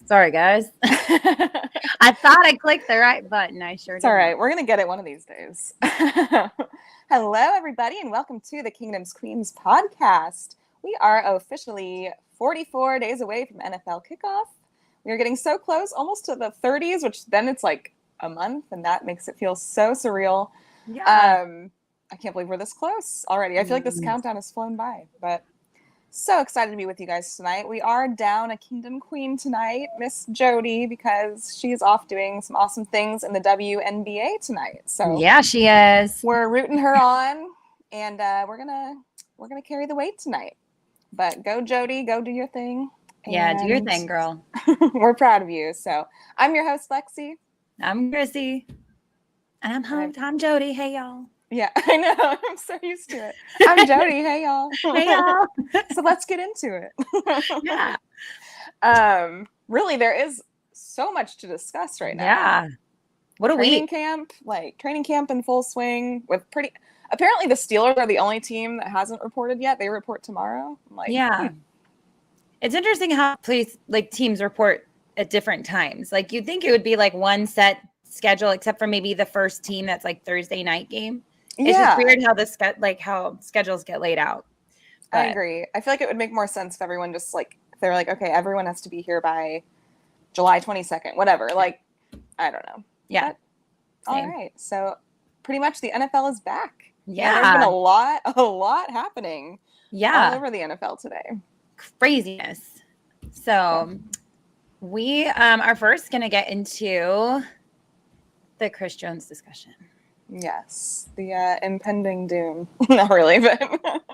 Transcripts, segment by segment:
Sorry, guys. I thought I clicked the right button. I sure It's did all right. not. We're going to get it one of these days. Hello, everybody, and welcome to the Kingdoms Queens podcast. We are officially 44 days away from NFL kickoff. We are getting so close, almost to the 30s, which then it's like a month, and that makes it feel so surreal. Yeah. I can't believe we're this close already. I feel like this countdown has flown by, but so excited to be with you guys tonight. We are down a Kingdom Queen tonight, Miss Jodi, because she's off doing some awesome things in the WNBA tonight. So Yeah, she is. we're rooting her on, and we're gonna carry the weight tonight. But go, Jodi, go do your thing. Yeah, do your thing, girl. We're proud of you. So I'm your host, Lexi. I'm Chrissy. And I'm Jodi. Hey, y'all. Yeah, I know. I'm so used to it. I'm Jodi. Hey, y'all. Hey, y'all. So let's get into it. Yeah. Really, there is so much to discuss right now. Yeah. What a training week. Training camp in full swing with apparently the Steelers are the only team that hasn't reported yet. They report tomorrow. Yeah. It's interesting how teams report at different times. Like you'd think it would be like one set schedule, except for maybe the first team that's like Thursday night game. It's just weird how how schedules get laid out. But I agree. I feel like it would make more sense if everyone just they're like, okay, everyone has to be here by July 22nd, whatever. Like, I don't know. Yeah. All right. So pretty much the NFL is back. Yeah. And there's been a lot happening. Yeah. All over the NFL today. Craziness. So we are first going to get into the Chris Jones discussion. Yes, the impending doom. Not really, but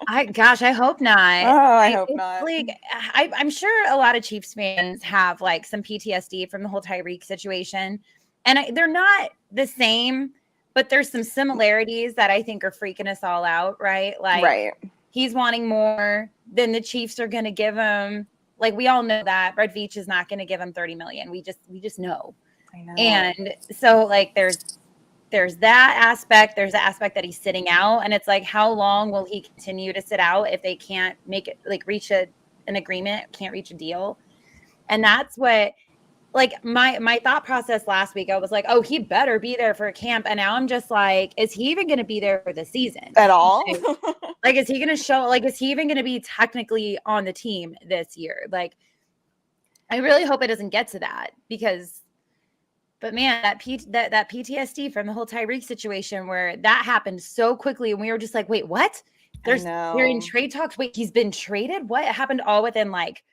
I hope not. Oh, I hope not. Like, I'm sure a lot of Chiefs fans have like some PTSD from the whole Tyreek situation, and they're not the same, but there's some similarities that I think are freaking us all out, right? Like, he's wanting more than the Chiefs are going to give him. Like, we all know that Brett Veach is not going to give him $30 million. We just know. I know. And so, like, there's that aspect. There's the aspect that he's sitting out, and it's like, how long will he continue to sit out if they can't make it, like, reach an agreement, can't reach a deal? And that's what, like, my thought process last week, I was like, oh, he better be there for a camp. And now I'm just like, is he even going to be there for the season at all? Like, is he going to show, like, is he even going to be technically on the team this year? Like, I really hope it doesn't get to that, because but man, that PTSD from the whole Tyreek situation, where that happened so quickly, and we were just like, wait, what? They're in trade talks. Wait, he's been traded? What? It happened all within like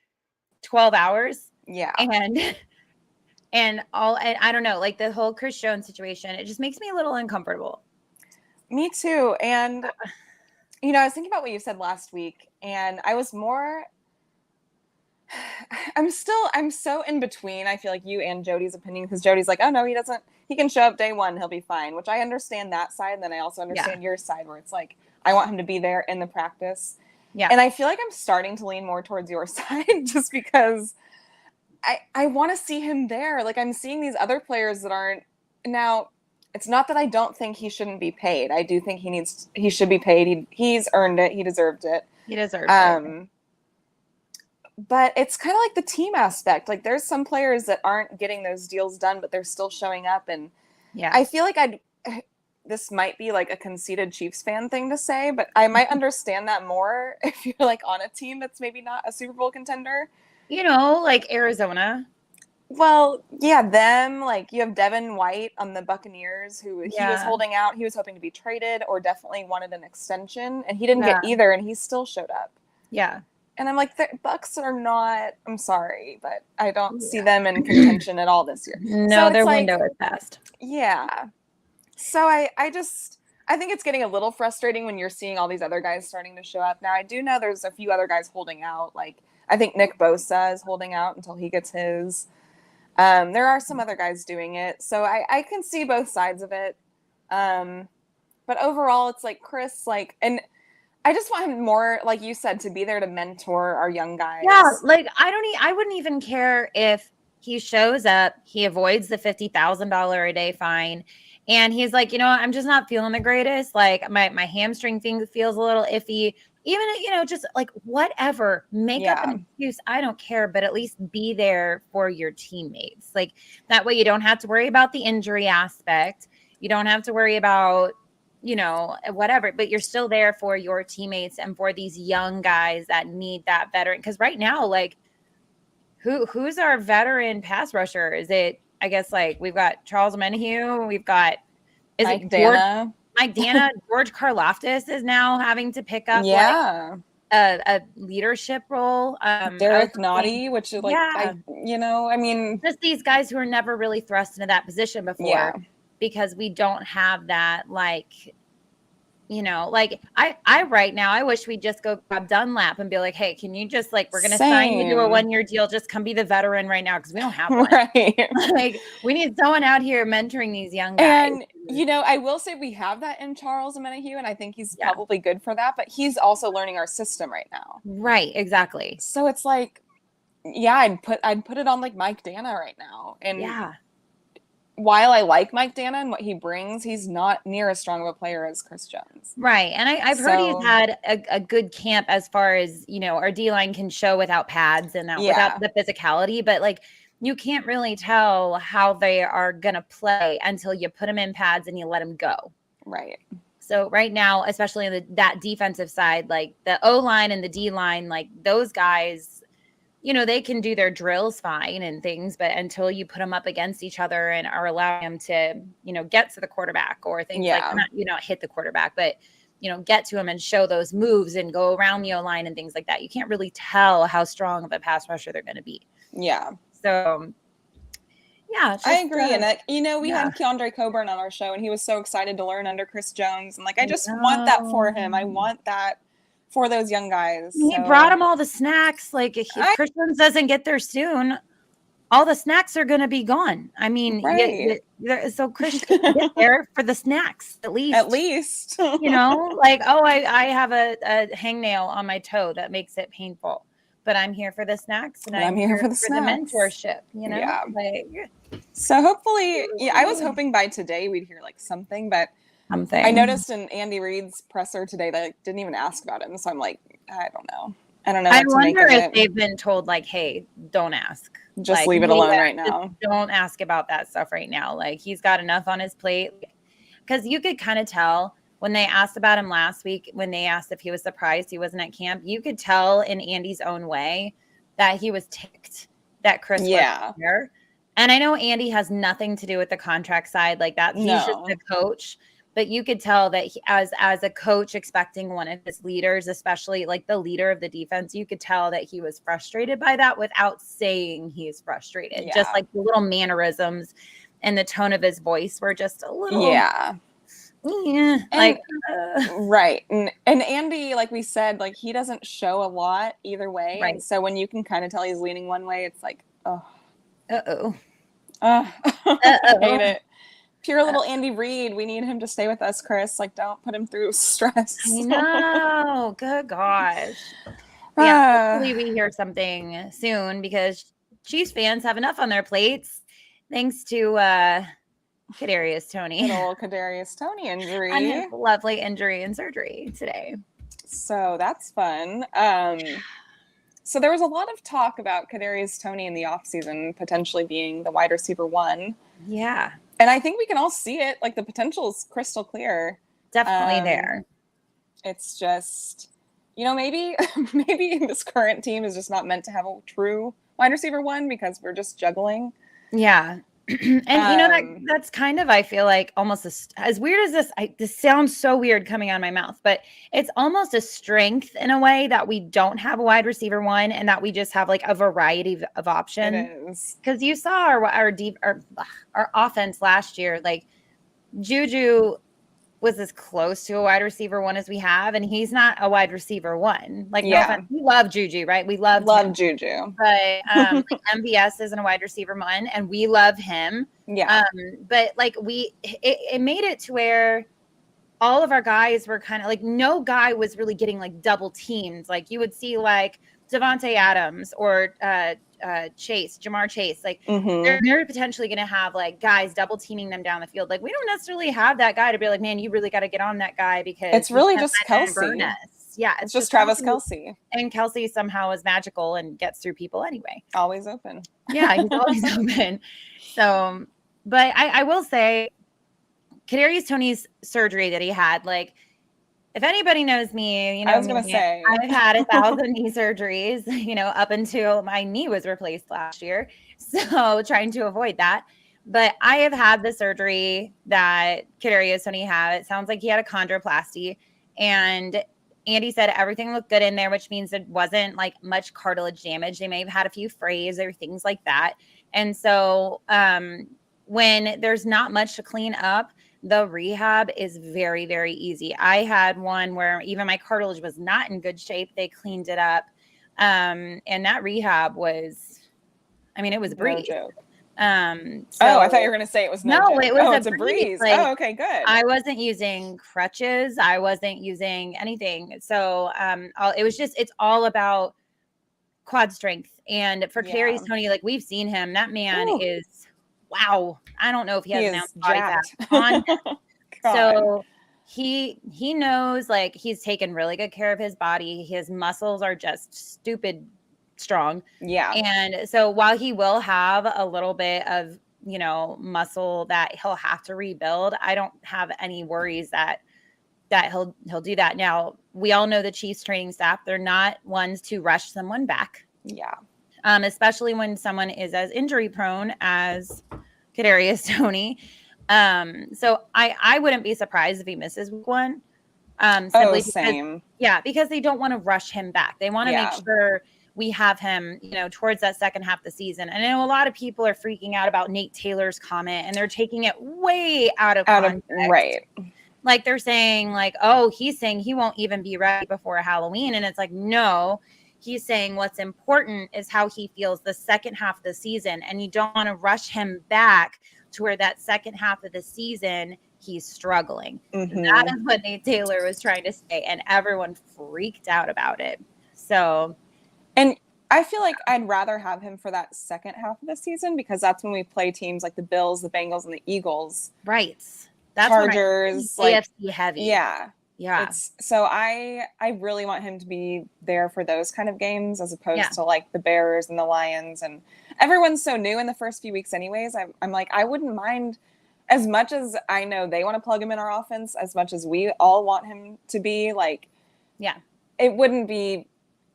12 hours. Yeah. And I don't know, like the whole Chris Jones situation, it just makes me a little uncomfortable. Me too. And I was thinking about what you said last week, and I was I'm so in between. I feel like you and Jodi's opinion, because Jodi's like, oh no, he can show up day one, he'll be fine, which I understand that side. And then I also understand your side, where it's like, I want him to be there in the practice. Yeah. And I feel like I'm starting to lean more towards your side, just because I want to see him there. Like, I'm seeing these other players that aren't. Now, it's not that I don't think he shouldn't be paid. I do think he should be paid. He's earned it. He deserved it. It. But it's kind of like the team aspect. Like, there's some players that aren't getting those deals done, but they're still showing up. And I feel like this might be like a conceited Chiefs fan thing to say, but I might understand that more if you're like on a team that's maybe not a Super Bowl contender. Like Arizona. Well, yeah, them. Like, you have Devin White on the Buccaneers, who he was holding out. He was hoping to be traded, or definitely wanted an extension, and he didn't get either, and he still showed up. Yeah. And I'm like, the Bucs are not. I'm sorry, but I don't see them in contention at all this year. No, so their window is past. Yeah. So I think it's getting a little frustrating when you're seeing all these other guys starting to show up. Now, I do know there's a few other guys holding out. Like, I think Nick Bosa is holding out until he gets his. There are some other guys doing it. So I can see both sides of it. But overall, it's like Chris, and I just want him more, like you said, to be there to mentor our young guys. Yeah, like I wouldn't even care if he shows up, he avoids the $50,000 a day fine, and he's like, I'm just not feeling the greatest. Like, my hamstring thing feels a little iffy. even, just like whatever, make up an excuse. I don't care, but at least be there for your teammates. Like that way you don't have to worry about the injury aspect. You don't have to worry about, whatever, but you're still there for your teammates and for these young guys that need that veteran. Cause right now, like who's our veteran pass rusher? Is it, I guess, like we've got Charles Menahue, we've got, Mike Dana. George Karlaftis is now having to pick up a leadership role. Derek Noddy, which is like, I mean, just these guys who are never really thrust into that position before because we don't have that, like, like I right now, I wish we'd just go grab Dunlap and be like, hey, can you just like, we're going to sign you to a 1-year deal. Just come be the veteran right now. Cause we don't have one. Right. Like we need someone out here mentoring these young guys. And, I will say we have that in Charles Menahue, and I think he's probably good for that, but he's also learning our system right now. Right. Exactly. So it's like, I'd put it on like Mike Dana right now. And while I like Mike Dana and what he brings, he's not near as strong of a player as Chris Jones. Right. And I've heard he's had a good camp as far as, our D-line can show without pads and without the physicality. But like, you can't really tell how they are going to play until you put them in pads and you let them go. Right. So right now, especially on that defensive side, like the O-line and the D-line, like those guys, they can do their drills fine and things, but until you put them up against each other and are allowing them to, get to the quarterback or things like not hit the quarterback, but, get to them and show those moves and go around the O-line and things like that. You can't really tell how strong of a pass rusher they're going to be. Yeah. So, I agree. And we had Keandre Coburn on our show, and he was so excited to learn under Chris Jones. And like, I just want that for him. I want that for those young guys. He brought him all the snacks. Like if Chris Jones doesn't get there soon, all the snacks are going to be gone. I mean, so Chris can get there for the snacks at least. Like, I have a hangnail on my toe that makes it painful. But I'm here for the snacks, and I'm here for the mentorship, Yeah. Like, so hopefully, I was hoping by today we'd hear like something, but I noticed in Andy Reid's presser today that didn't even ask about him. So I'm like, I don't know. I wonder if they've been told like, hey, don't ask. Just leave it alone right now. Don't ask about that stuff right now. Like he's got enough on his plate. Because you could kind of tell when they asked about him last week, when they asked if he was surprised he wasn't at camp, you could tell in Andy's own way that he was ticked that Chris wasn't there. And I know Andy has nothing to do with the contract side like that. He's just a coach. But you could tell that he, as a coach expecting one of his leaders, especially like the leader of the defense, you could tell that he was frustrated by that without saying he's frustrated. Yeah. Just like the little mannerisms and the tone of his voice were just a little like right. And Andy, like we said, like he doesn't show a lot either way. Right. And so when you can kind of tell he's leaning one way, it's like, I hate it. Pure little Andy Reid. We need him to stay with us, Chris. Like, don't put him through stress. I know. Good gosh. Hopefully we hear something soon because Chiefs fans have enough on their plates thanks to Kadarius Toney. Good old Kadarius Toney injury. And his lovely injury and surgery today. So that's fun. So there was a lot of talk about Kadarius Toney in the offseason potentially being the wide receiver 1. Yeah. And I think we can all see it. Like the potential is crystal clear. Definitely there. It's just, maybe this current team is just not meant to have a true wide receiver 1 because we're just juggling. Yeah. And that's kind of, I feel like almost as weird as this, this sounds so weird coming out of my mouth, but it's almost a strength in a way that we don't have a wide receiver 1 and that we just have like a variety of options. It is. Because you saw our offense last year, like Juju was as close to a wide receiver 1 as we have, and he's not a wide receiver 1. Like, no offense, we love Juju, right? We love Juju, but like MVS isn't a wide receiver 1, and we love him. Yeah. But like it made it to where all of our guys were kind of like no guy was really getting like double teamed. Like you would see like Devontae Adams or Jamar Chase, like they're potentially going to have like guys double teaming them down the field. Like we don't necessarily have that guy to be like, man, you really got to get on that guy because it's really just Kelsey. it's just Travis Kelce. And Kelce somehow is magical and gets through people anyway. Always open. Yeah, he's always open. So, but I will say, Kadarius Toney's surgery that he had, like, if anybody knows me, I was going to say, I've had 1,000 knee surgeries, up until my knee was replaced last year. So trying to avoid that. But I have had the surgery that Kadarius Toney had. It sounds like he had a chondroplasty. And Andy said everything looked good in there, which means it wasn't like much cartilage damage. They may have had a few frays or things like that. And so when there's not much to clean up, the rehab is very, very easy. I had one where even my cartilage was not in good shape. They cleaned it up. And that rehab was, it was a breeze. No joke. So, I thought you were going to say it was it was a breeze. Like, okay, good. I wasn't using crutches. I wasn't using anything. So it's all about quad strength. And for Kadarius Toney, like, we've seen him, that man is, wow. I don't know if he has an ounce of body fat on him. So he knows, like, he's taken really good care of his body. His muscles are just stupid strong. Yeah. And so while he will have a little bit of, muscle that he'll have to rebuild, I don't have any worries that he'll do that. Now, we all know the Chiefs training staff, they're not ones to rush someone back. Yeah. Especially when someone is as injury prone as Kadarius Toney. So I wouldn't be surprised if he misses week 1. Same. Because they don't want to rush him back. They want to make sure we have him, towards that second half of the season. And I know a lot of people are freaking out about Nate Taylor's comment, and they're taking it way out of context. Right. Like, they're saying, like, oh, he's saying he won't even be ready before Halloween. And it's like, no. He's saying what's important is how he feels the second half of the season. And you don't want to rush him back to where that second half of the season he's struggling. Mm-hmm. That is what Nate Taylor was trying to say. And everyone freaked out about it. So. And I feel like I'd rather have him for that second half of the season, because that's when we play teams like the Bills, the Bengals, and the Eagles. Right. That's Chargers. AFC heavy. Yeah. Yeah. So I really want him to be there for those kind of games, as opposed to like the Bears and the Lions, and everyone's so new in the first few weeks anyways. I'm like, I wouldn't mind, as much as I know they want to plug him in our offense, as much as we all want him to be, like, it wouldn't be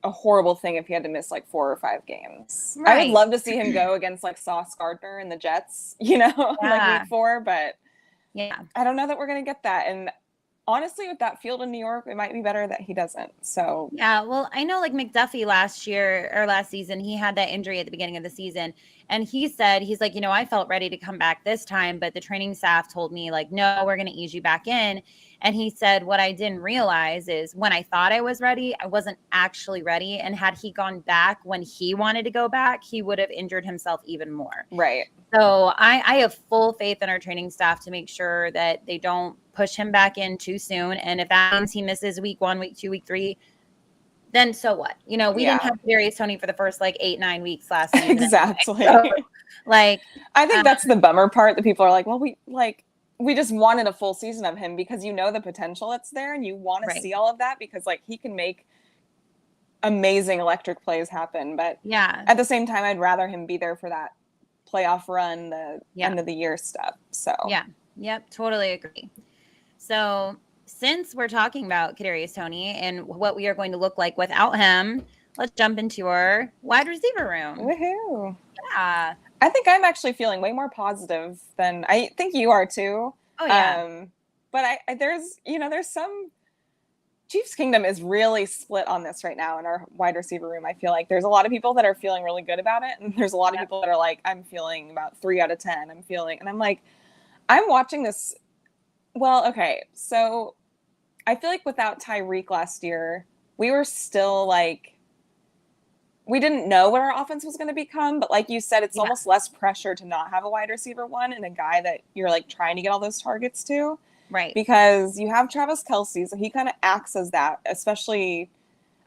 a horrible thing if he had to miss like 4 or 5 games. Right. I would love to see him go against like Sauce Gardner and the Jets, like week 4, but I don't know that we're going to get that. And honestly, with that field in New York, it might be better that he doesn't. So well, I know, like, McDuffie last season, he had that injury at the beginning of the season, and he said, he's like, I felt ready to come back this time, but the training staff told me, like, no, we're going to ease you back in. And he said, what I didn't realize is when I thought I was ready, I wasn't actually ready. And had he gone back when he wanted to go back, he would have injured himself even more. Right. So I have full faith in our training staff to make sure that they don't push him back in too soon. And if that means he misses week 1, week 2, week 3, then so what? We didn't have Kadarius Toney for the first 8-9 weeks last season. Exactly. So, I think that's the bummer part, that people are like, well, we just wanted a full season of him, because the potential that's there, and you want to see all of that, because he can make amazing electric plays happen. But at the same time, I'd rather him be there for that playoff run, the end of the year stuff. So totally agree. So since we're talking about Kadarius Toney and what we are going to look like without him, let's jump into our wide receiver room. Woohoo! Yeah. I think I'm actually feeling way more positive than I think you are too. Oh yeah. But there's some Chiefs Kingdom is really split on this right now in our wide receiver room. I feel like there's a lot of people that are feeling really good about it, and there's a lot of people that are like, I'm feeling about 3 out of 10. And I'm like, I'm watching this. Well, okay, so I feel like without Tyreek last year, we were still like, we didn't know what our offense was going to become, but like you said, it's almost less pressure to not have a wide receiver one and a guy that you're like trying to get all those targets to. Right. Because you have Travis Kelce, so he kind of acts as that, especially,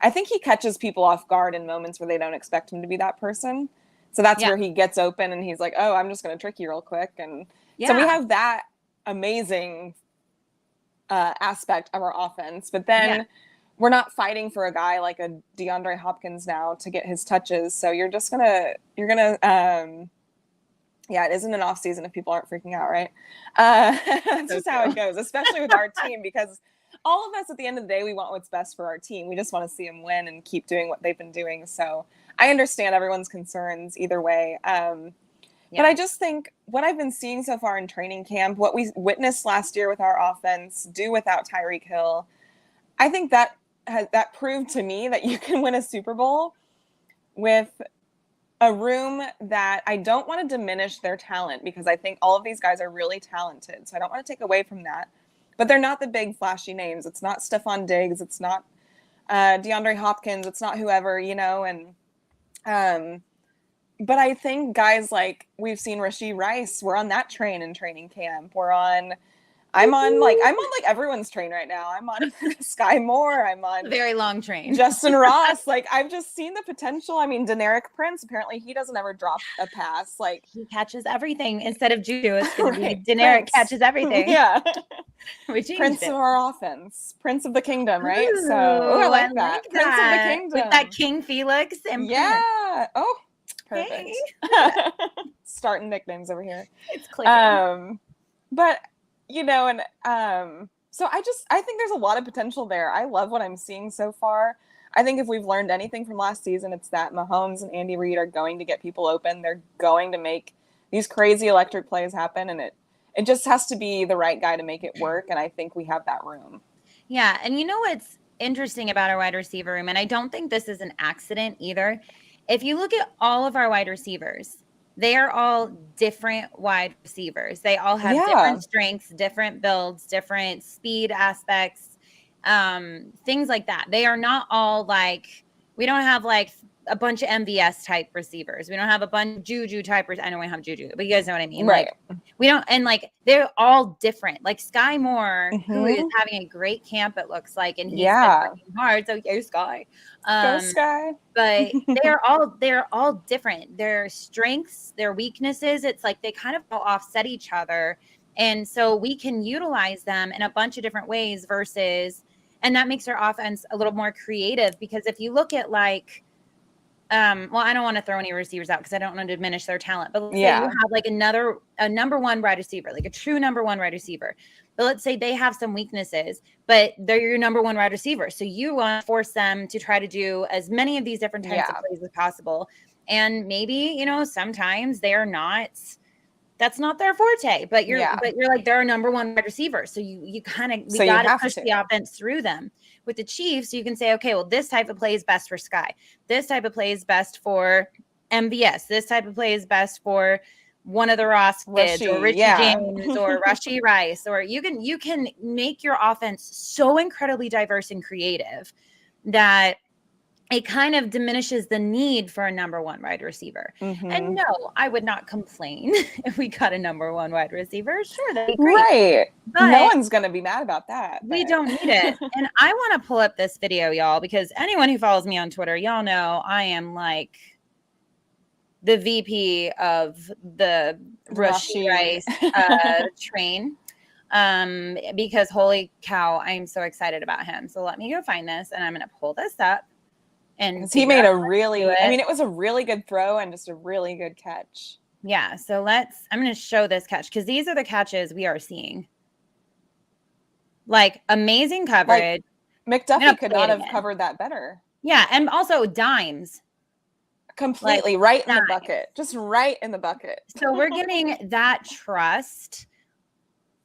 I think he catches people off guard in moments where they don't expect him to be that person. So that's where he gets open and he's like, oh, I'm just going to trick you real quick. And so we have that amazing aspect of our offense. But then we're not fighting for a guy like a DeAndre Hopkins now to get his touches. So you're gonna yeah, it isn't an off season if people aren't freaking out, right? That's just how it goes, especially with our team, because all of us at the end of the day, we want what's best for our team. We just want to see them win and keep doing what they've been doing. So I understand everyone's concerns either way. But I just think what I've been seeing so far in training camp, what we witnessed last year with our offense, do without Tyreek Hill, I think that proved to me that you can win a Super Bowl with a room that I don't want to diminish their talent, because I think all of these guys are really talented. So I don't want to take away from that. But they're not the big flashy names. It's not Stephon Diggs. It's not DeAndre Hopkins. It's not whoever, and but I think guys like we've seen Rashee Rice, we're on that train in training camp. I'm on everyone's train right now. I'm on Sky Moore. I'm on a very long train. Justin Ross. Like, I've just seen the potential. I mean, Deneric Prince, apparently he doesn't ever drop a pass. Like, he catches everything instead of Juju. It's going to be Deneric catches everything. Yeah. Prince of our offense. Prince of the kingdom, right? Ooh, so I like that. Prince of the kingdom. With that King Felix and yeah. Prince. Oh, perfect. Hey. Starting nicknames over here. It's clicking. But so I think there's a lot of potential there. I love what I'm seeing so far. I think if we've learned anything from last season, it's that Mahomes and Andy Reid are going to get people open. They're going to make these crazy electric plays happen, and it just has to be the right guy to make it work, and I think we have that room. Yeah, and you know what's interesting about our wide receiver room, and I don't think this is an accident either. If you look at all of our wide receivers, they are all different wide receivers. They all have different strengths, different builds, different speed aspects, things like that. They are not all like, we don't have like a bunch of MVS type receivers. We don't have a bunch of Juju type. I know we have Juju, but you guys know what I mean. Right. Like, we don't, and like, they're all different. Like Sky Moore, who is having a great camp, it looks like, and he's been working hard. So go Sky. Go Sky. But they're all different. Their strengths, their weaknesses, it's like they kind of all offset each other. And so we can utilize them in a bunch of different ways and that makes our offense a little more creative, because if you look at like, well, I don't want to throw any receivers out because I don't want to diminish their talent. But let's say you have like a number one wide receiver, like a true number one wide receiver. But let's say they have some weaknesses, but they're your number one wide receiver. So you want to force them to try to do as many of these different types of plays as possible. And maybe, sometimes that's not their forte, but you're like, they're a number one wide receiver. So we got to push the offense through them. With the Chiefs, you can say, okay, well, this type of play is best for Sky. This type of play is best for MVS. This type of play is best for one of the Ross kids or Richie James or Rashee Rice, or you can make your offense so incredibly diverse and creative that it kind of diminishes the need for a number one wide receiver. And no, I would not complain if we got a number one wide receiver. Sure, that'd be great. Right. But no one's going to be mad about that. We don't need it. And I want to pull up this video, y'all, because anyone who follows me on Twitter, y'all know I am like the VP of the Rashee Rice train. Because holy cow, I'm so excited about him. So let me go find this, and I'm going to pull this up. And he made it was a really good throw and just a really good catch. Yeah. So I'm going to show this catch, because these are the catches we are seeing. Like, amazing coverage. Like, McDuffie could not have covered that better. Yeah. And also dimes. Completely right in the bucket. Just right in the bucket. So we're getting that trust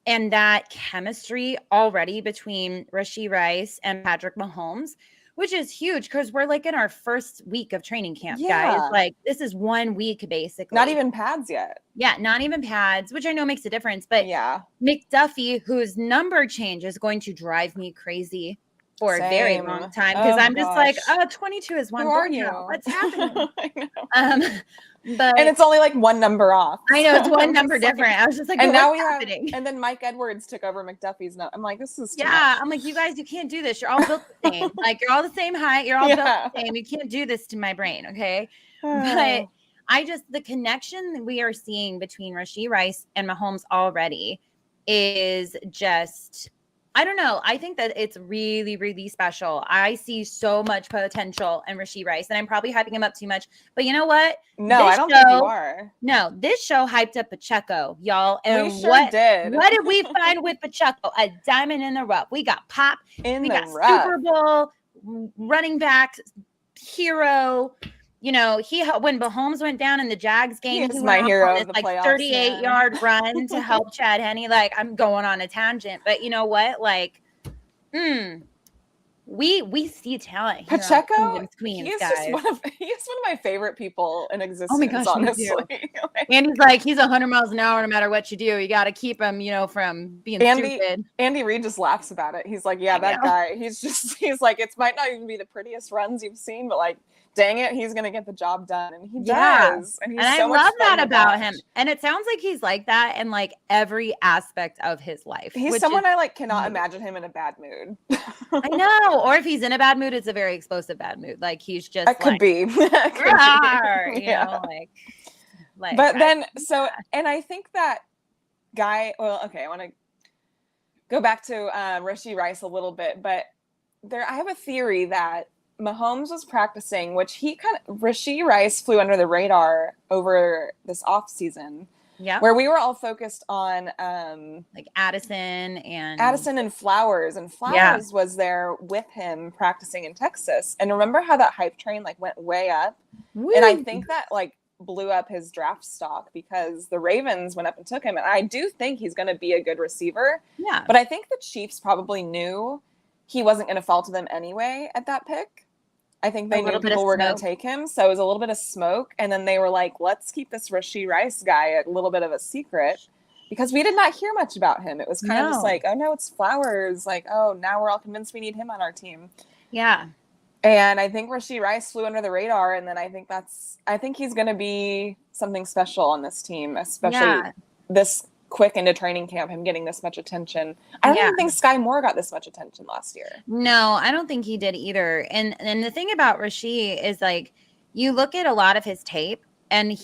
and that chemistry already between Rashee Rice and Patrick Mahomes, which is huge, because we're like in our first week of training camp, guys. Like, this is 1 week, basically. Not even pads yet. Yeah, not even pads, which I know makes a difference. But McDuffie, whose number change is going to drive me crazy for a very long time, because I'm just like, 22 is one. Who are you? What's happening? I know. And it's only like one number off. I know, it's one number different. I was just like, and now and then Mike Edwards took over McDuffie's number. I'm like, this is too much. I'm like, you guys, you can't do this. You're all built the same. Like, you're all the same height. You're all built the same. You can't do this to my brain, okay? But the connection we are seeing between Rashee Rice and Mahomes already is just I don't know. I think that it's really, really special. I see so much potential in Rashee Rice, and I'm probably hyping him up too much. But you know what? No, I don't think you are. No, this show hyped up Pacheco, y'all. And we sure did. What did we find with Pacheco? A diamond in the rough. We got Pop. We got Super Bowl running back hero. You know, when Mahomes went down in the Jags game, he's my hero of the playoffs. 38-yard run to help Chad Henne. Like, I'm going on a tangent, but you know what? Like, we see talent. Pacheco, Kingdoms Queens, he is guys. one of my favorite people in existence. Oh my gosh, honestly. And he's 100 miles an hour no matter what you do. You got to keep him, from being stupid. Andy Reid just laughs about it. He's like, yeah, that guy. He's like, it might not even be the prettiest runs you've seen, but like, dang it, he's gonna get the job done, and he does. And I love that about him. And it sounds like he's like that in like every aspect of his life. He's someone I like cannot imagine him in a bad mood. I know. Or if he's in a bad mood, it's a very explosive bad mood. Like he's just that could be. But then and I think that guy. Well, okay, I want to go back to Rashee Rice a little bit, but I have a theory that Mahomes was practicing, which Rashee Rice flew under the radar over this off season. Yeah. Where we were all focused on like Addison and Flowers. And Flowers was there with him practicing in Texas. And remember how that hype train like went way up? Woo. And I think that like blew up his draft stock because the Ravens went up and took him. And I do think he's going to be a good receiver. Yeah. But I think the Chiefs probably knew he wasn't going to fall to them anyway at that pick. I think they knew people were going to take him. So it was a little bit of smoke. And then they were like, let's keep this Rashee Rice guy a little bit of a secret because we did not hear much about him. It was kind of just like, oh, no, it's Flowers. Like, oh, now we're all convinced we need him on our team. Yeah. And I think Rashee Rice flew under the radar. And then I think he's going to be something special on this team, especially this quick into training camp, him getting this much attention. I don't even think Sky Moore got this much attention last year. No, I don't think he did either. And the thing about Rashee is like you look at a lot of his tape and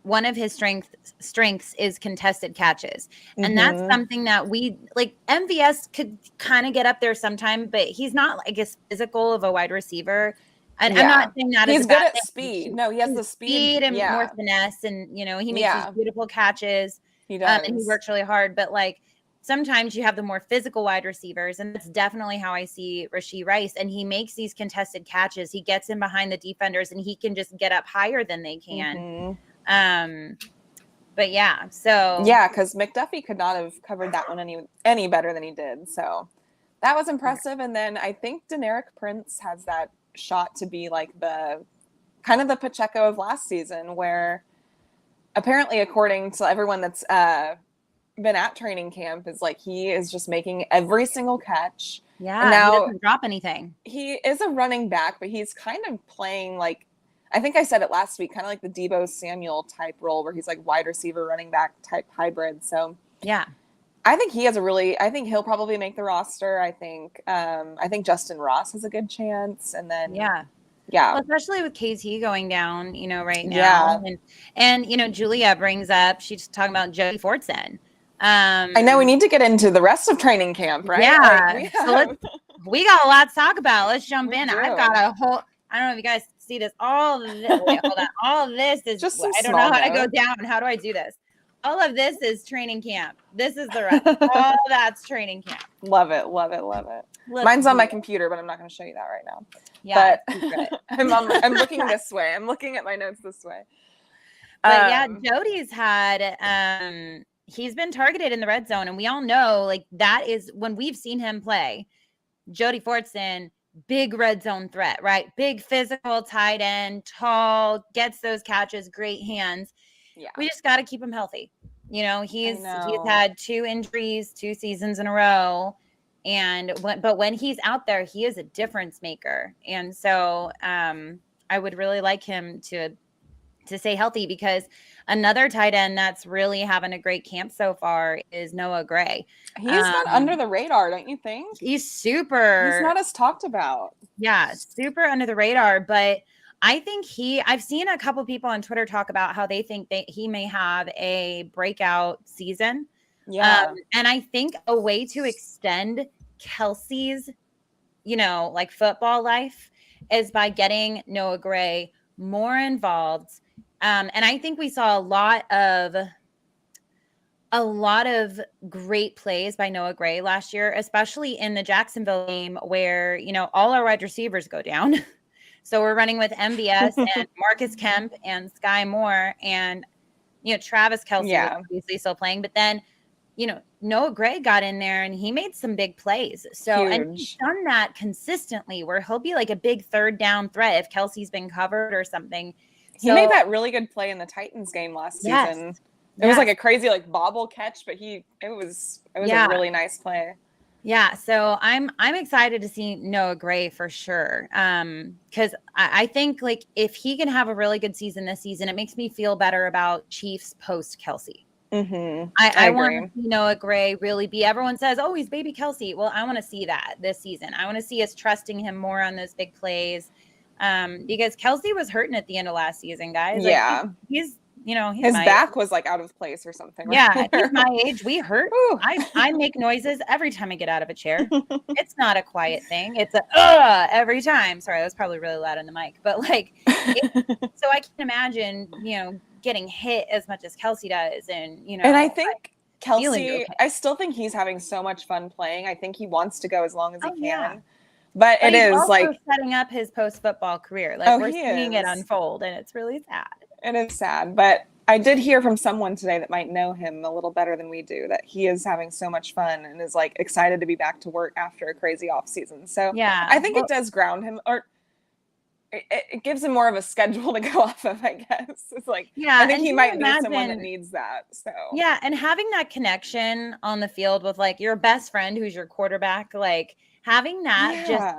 one of his strengths is contested catches. And that's something that we like MVS could kind of get up there sometime, but he's not like as physical of a wide receiver. And I'm not saying that he's good at speed. No, he has the speed and more finesse and he makes these beautiful catches. He does. And he works really hard, but like sometimes you have the more physical wide receivers, and that's definitely how I see Rashee Rice. And he makes these contested catches. He gets in behind the defenders, and he can just get up higher than they can. But because McDuffie could not have covered that one any better than he did. So that was impressive. And then I think Deneric Prince has that shot to be like the kind of the Pacheco of last season, where apparently, according to everyone that's been at training camp, is like he is just making every single catch. Yeah, now, he doesn't drop anything. He is a running back, but he's kind of playing like, I think I said it last week, kind of like the Deebo Samuel type role where he's like wide receiver, running back type hybrid. So yeah, I think I think he'll probably make the roster. I think Justin Ross has a good chance. And then well, especially with KT going down, right now. And Julia brings up, she's talking about Jodi Fortson. I know we need to get into the rest of training camp, right? Yeah. We got a lot to talk about. Let's jump in. I've got a whole, I don't know if you guys see this. All of this, wait, hold on. All of this is, just I don't know how to go down. How do I do this? All of this is training camp. This is the rest. All that's training camp. Love it. Mine's on my computer, but I'm not going to show you that right now. Yeah, but I'm looking this way. I'm looking at my notes this way. But Jodi's had he's been targeted in the red zone, and we all know like that is when we've seen him play. Jodi Fortson, big red zone threat, right? Big physical tight end, tall, gets those catches, great hands. Yeah, we just got to keep him healthy. He's had 2 injuries, 2 seasons in a row. But when he's out there, he is a difference maker. And so I would really like him to stay healthy, because another tight end that's really having a great camp so far is Noah Gray. He's not under the radar, don't you think? He's not as talked about. Yeah, super under the radar. But I think I've seen a couple people on Twitter talk about how they think that he may have a breakout season. Yeah. And I think a way to extend Kelsey's, like football life is by getting Noah Gray more involved. And I think we saw a lot of great plays by Noah Gray last year, especially in the Jacksonville game where, all our wide receivers go down. So we're running with MVS and Marcus Kemp and Sky Moore and, Travis Kelce was obviously still playing. But then, Noah Gray got in there and he made some big plays. So, and he's done that consistently where he'll be like a big third down threat if Kelsey's been covered or something. He made that really good play in the Titans game last season. It was like a crazy bobble catch, but it was a really nice play. Yeah, so I'm excited to see Noah Gray for sure. Because I think if he can have a really good season this season, it makes me feel better about Chiefs post Kelsey. Mm-hmm. I want to see Noah Gray really be. Everyone says, "Oh, he's baby Kelsey." Well, I want to see that this season. I want to see us trusting him more on those big plays. Because Kelsey was hurting at the end of last season, guys. He's his back was out of place or something. Right? Yeah, he's my age. We hurt. I make noises every time I get out of a chair. It's not a quiet thing. It's every time. Sorry, that was probably really loud in the mic. But so I can imagine, getting hit as much as Kelsey does, and And I think Kelsey, I still think he's having so much fun playing. I think he wants to go as long as he can. Yeah. But it is also setting up his post-football career. We're seeing it unfold, and it's really sad. It is sad, but I did hear from someone today that might know him a little better than we do that he is having so much fun and is excited to be back to work after a crazy off season. So yeah, I think it does ground him, or it gives him more of a schedule to go off of, I guess. It's I think he might be someone that needs that. So yeah, and having that connection on the field with your best friend who's your quarterback, having that just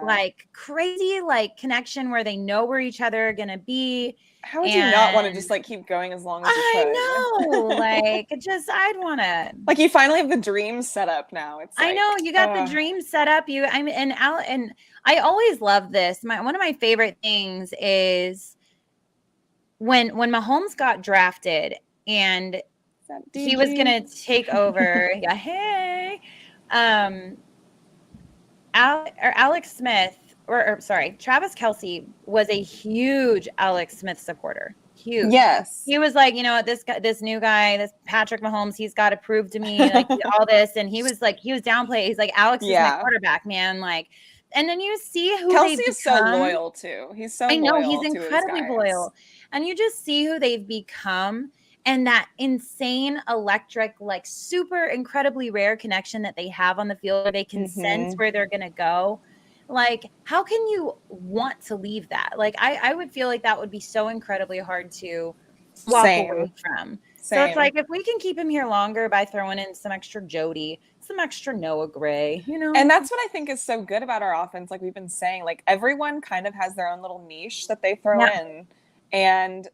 crazy connection where they know where each other are gonna be. How would you not want to just keep going as long as you could? I know. I'd want to. You finally have the dreams set up now. It's I know you got the dreams set up. And I always love this. One of my favorite things is when Mahomes got drafted and he was gonna take over. Yeah, hey. Alex Smith. Travis Kelce was a huge Alex Smith supporter. Huge. Yes. He was this new guy, this Patrick Mahomes, he's got to prove to me all this. And he was downplayed. He's Alex is my quarterback, man. And then you see who Kelsey is so loyal too. He's so loyal. I know, he's incredibly loyal. And you just see who they've become and that insane electric, super incredibly rare connection that they have on the field where they can sense where they're going to go. How can you want to leave that? I would feel that would be so incredibly hard to walk away from. So it's if we can keep him here longer by throwing in some extra Jodi, some extra Noah Gray, And that's what I think is so good about our offense. We've been saying, everyone kind of has their own little niche that they throw in. And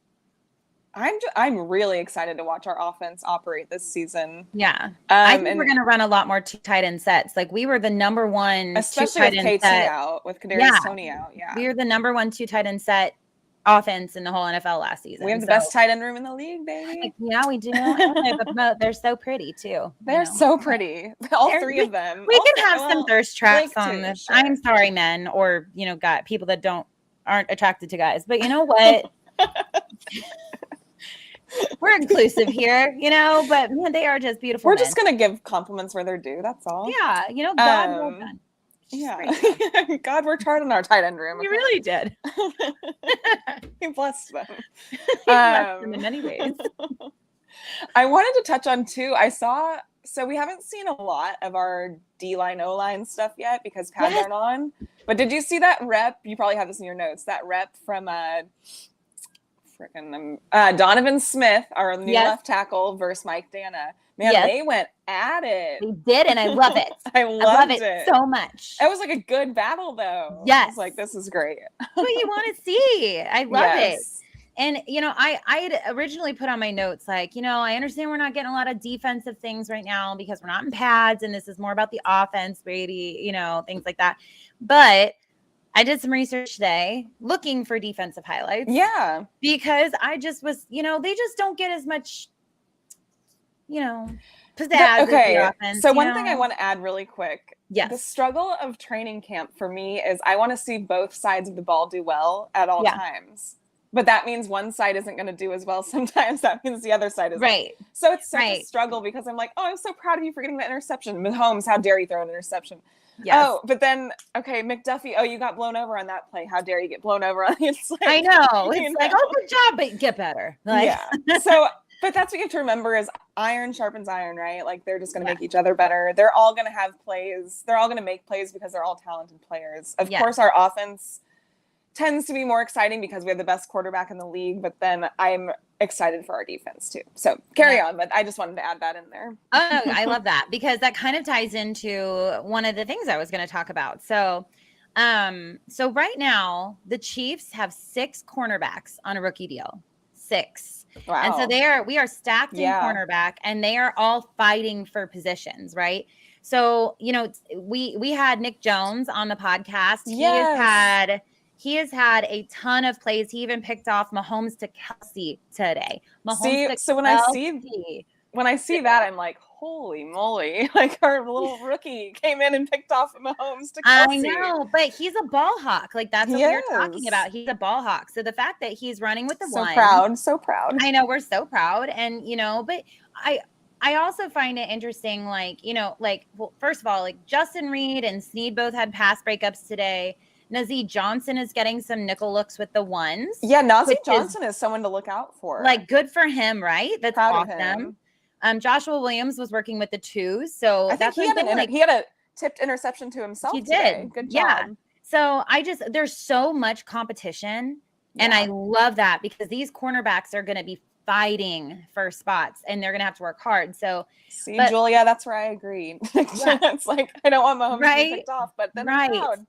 I'm really excited to watch our offense operate this season. Yeah. I think we're going to run a lot more two tight end sets. We were the number one, especially with KT out, with Kadarius Toney out. Yeah. We were the number one two tight end set offense in the whole NFL last season. We have the best tight end room in the league, baby. Yeah, we do. But they're so pretty too. They're so pretty. All three of them. We can have some thirst traps on this. Sure. I'm sorry, men, or people that aren't attracted to guys. But you know what? We're inclusive here, but man, they are just beautiful. We're just going to give compliments where they're due. That's all. Yeah. God, well done. Yeah. God worked hard in our tight end room. He really did. He blessed them. He blessed them in many ways. I wanted to touch on too. So we haven't seen a lot of our D-line, O-line stuff yet because pads aren't on. But did you see that rep? You probably have this in your notes. That rep from Donovan Smith, our new left tackle, versus Mike Dana. Man, they went at it. They did, and I love it. I love it so much. It was a good battle, though. Yes. I was this is great. What you want to see. I love it. And, I had originally put on my notes, I understand we're not getting a lot of defensive things right now because we're not in pads, and this is more about the offense, baby, things like that. But I did some research today looking for defensive highlights. Yeah. Because I just was, they just don't get as much, pizzazz with the offense. So one thing I want to add really quick. Yes. The struggle of training camp for me is I want to see both sides of the ball do well at all times. But that means one side isn't going to do as well sometimes. That means the other side is. Right. So it's such a struggle because I'm like, oh, I'm so proud of you for getting the interception. Mahomes, how dare you throw an interception? Yes. Oh, but then, okay, McDuffie, oh, you got blown over on that play. How dare you get blown over on it? It's like, I know. It's like, oh, good job, but get better. Like, yeah. So, but that's what you have to remember is iron sharpens iron, right? Like they're just going to make each other better. They're all going to have plays. They're all going to make plays because they're all talented players. Of course, our offense tends to be more exciting because we have the best quarterback in the league, but then I'm excited for our defense too. So carry on, but I just wanted to add that in there. Oh, I love that because that kind of ties into one of the things I was going to talk about. So, so right now the Chiefs have 6 cornerbacks on a rookie deal. 6. Wow. And so we are stacked in cornerback and they are all fighting for positions, right? So, you know, we had Nick Jones on the podcast. He has had a ton of plays. He even picked off Mahomes to Kelsey today. When I see that, I'm like, holy moly. Like our little rookie came in and picked off Mahomes to Kelsey. I know, but he's a ball hawk. Like that's what we're talking about. He's a ball hawk. So the fact that he's running with the so proud. I know, we're so proud. And, you know, but I also find it interesting, like, you know, like, well, first of all, like Justin Reed and Snead both had pass breakups today. Nazee Johnson is getting some nickel looks with the ones. Yeah, Nazee Johnson is someone to look out for. Like, good for him, right? That's proud awesome. Joshua Williams was working with the 2s, so I think he had a tipped interception to himself. He today. did. Good job. Yeah. So there's so much competition, and I love that because these cornerbacks are going to be fighting for spots, and they're going to have to work hard. So, Julia, that's where I agree. It's like I don't want Mahomes to be picked off, but then I'm proud.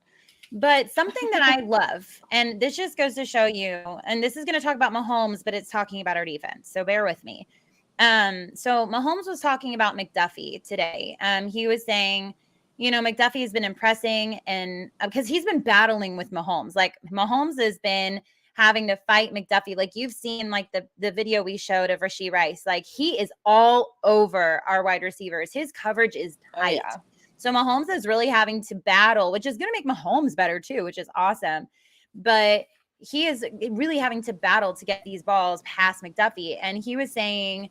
But something that I love, and this just goes to show you, and this is going to talk about Mahomes, but it's talking about our defense. So bear with me. So Mahomes was talking about McDuffie today. He was saying, you know, McDuffie has been impressing and because he's been battling with Mahomes. Like Mahomes has been having to fight McDuffie. Like you've seen like the video we showed of Rashee Rice. Like he is all over our wide receivers. His coverage is tight. Oh, yeah. So Mahomes is really having to battle, which is going to make Mahomes better too, which is awesome. But he is really having to battle to get these balls past McDuffie. And he was saying,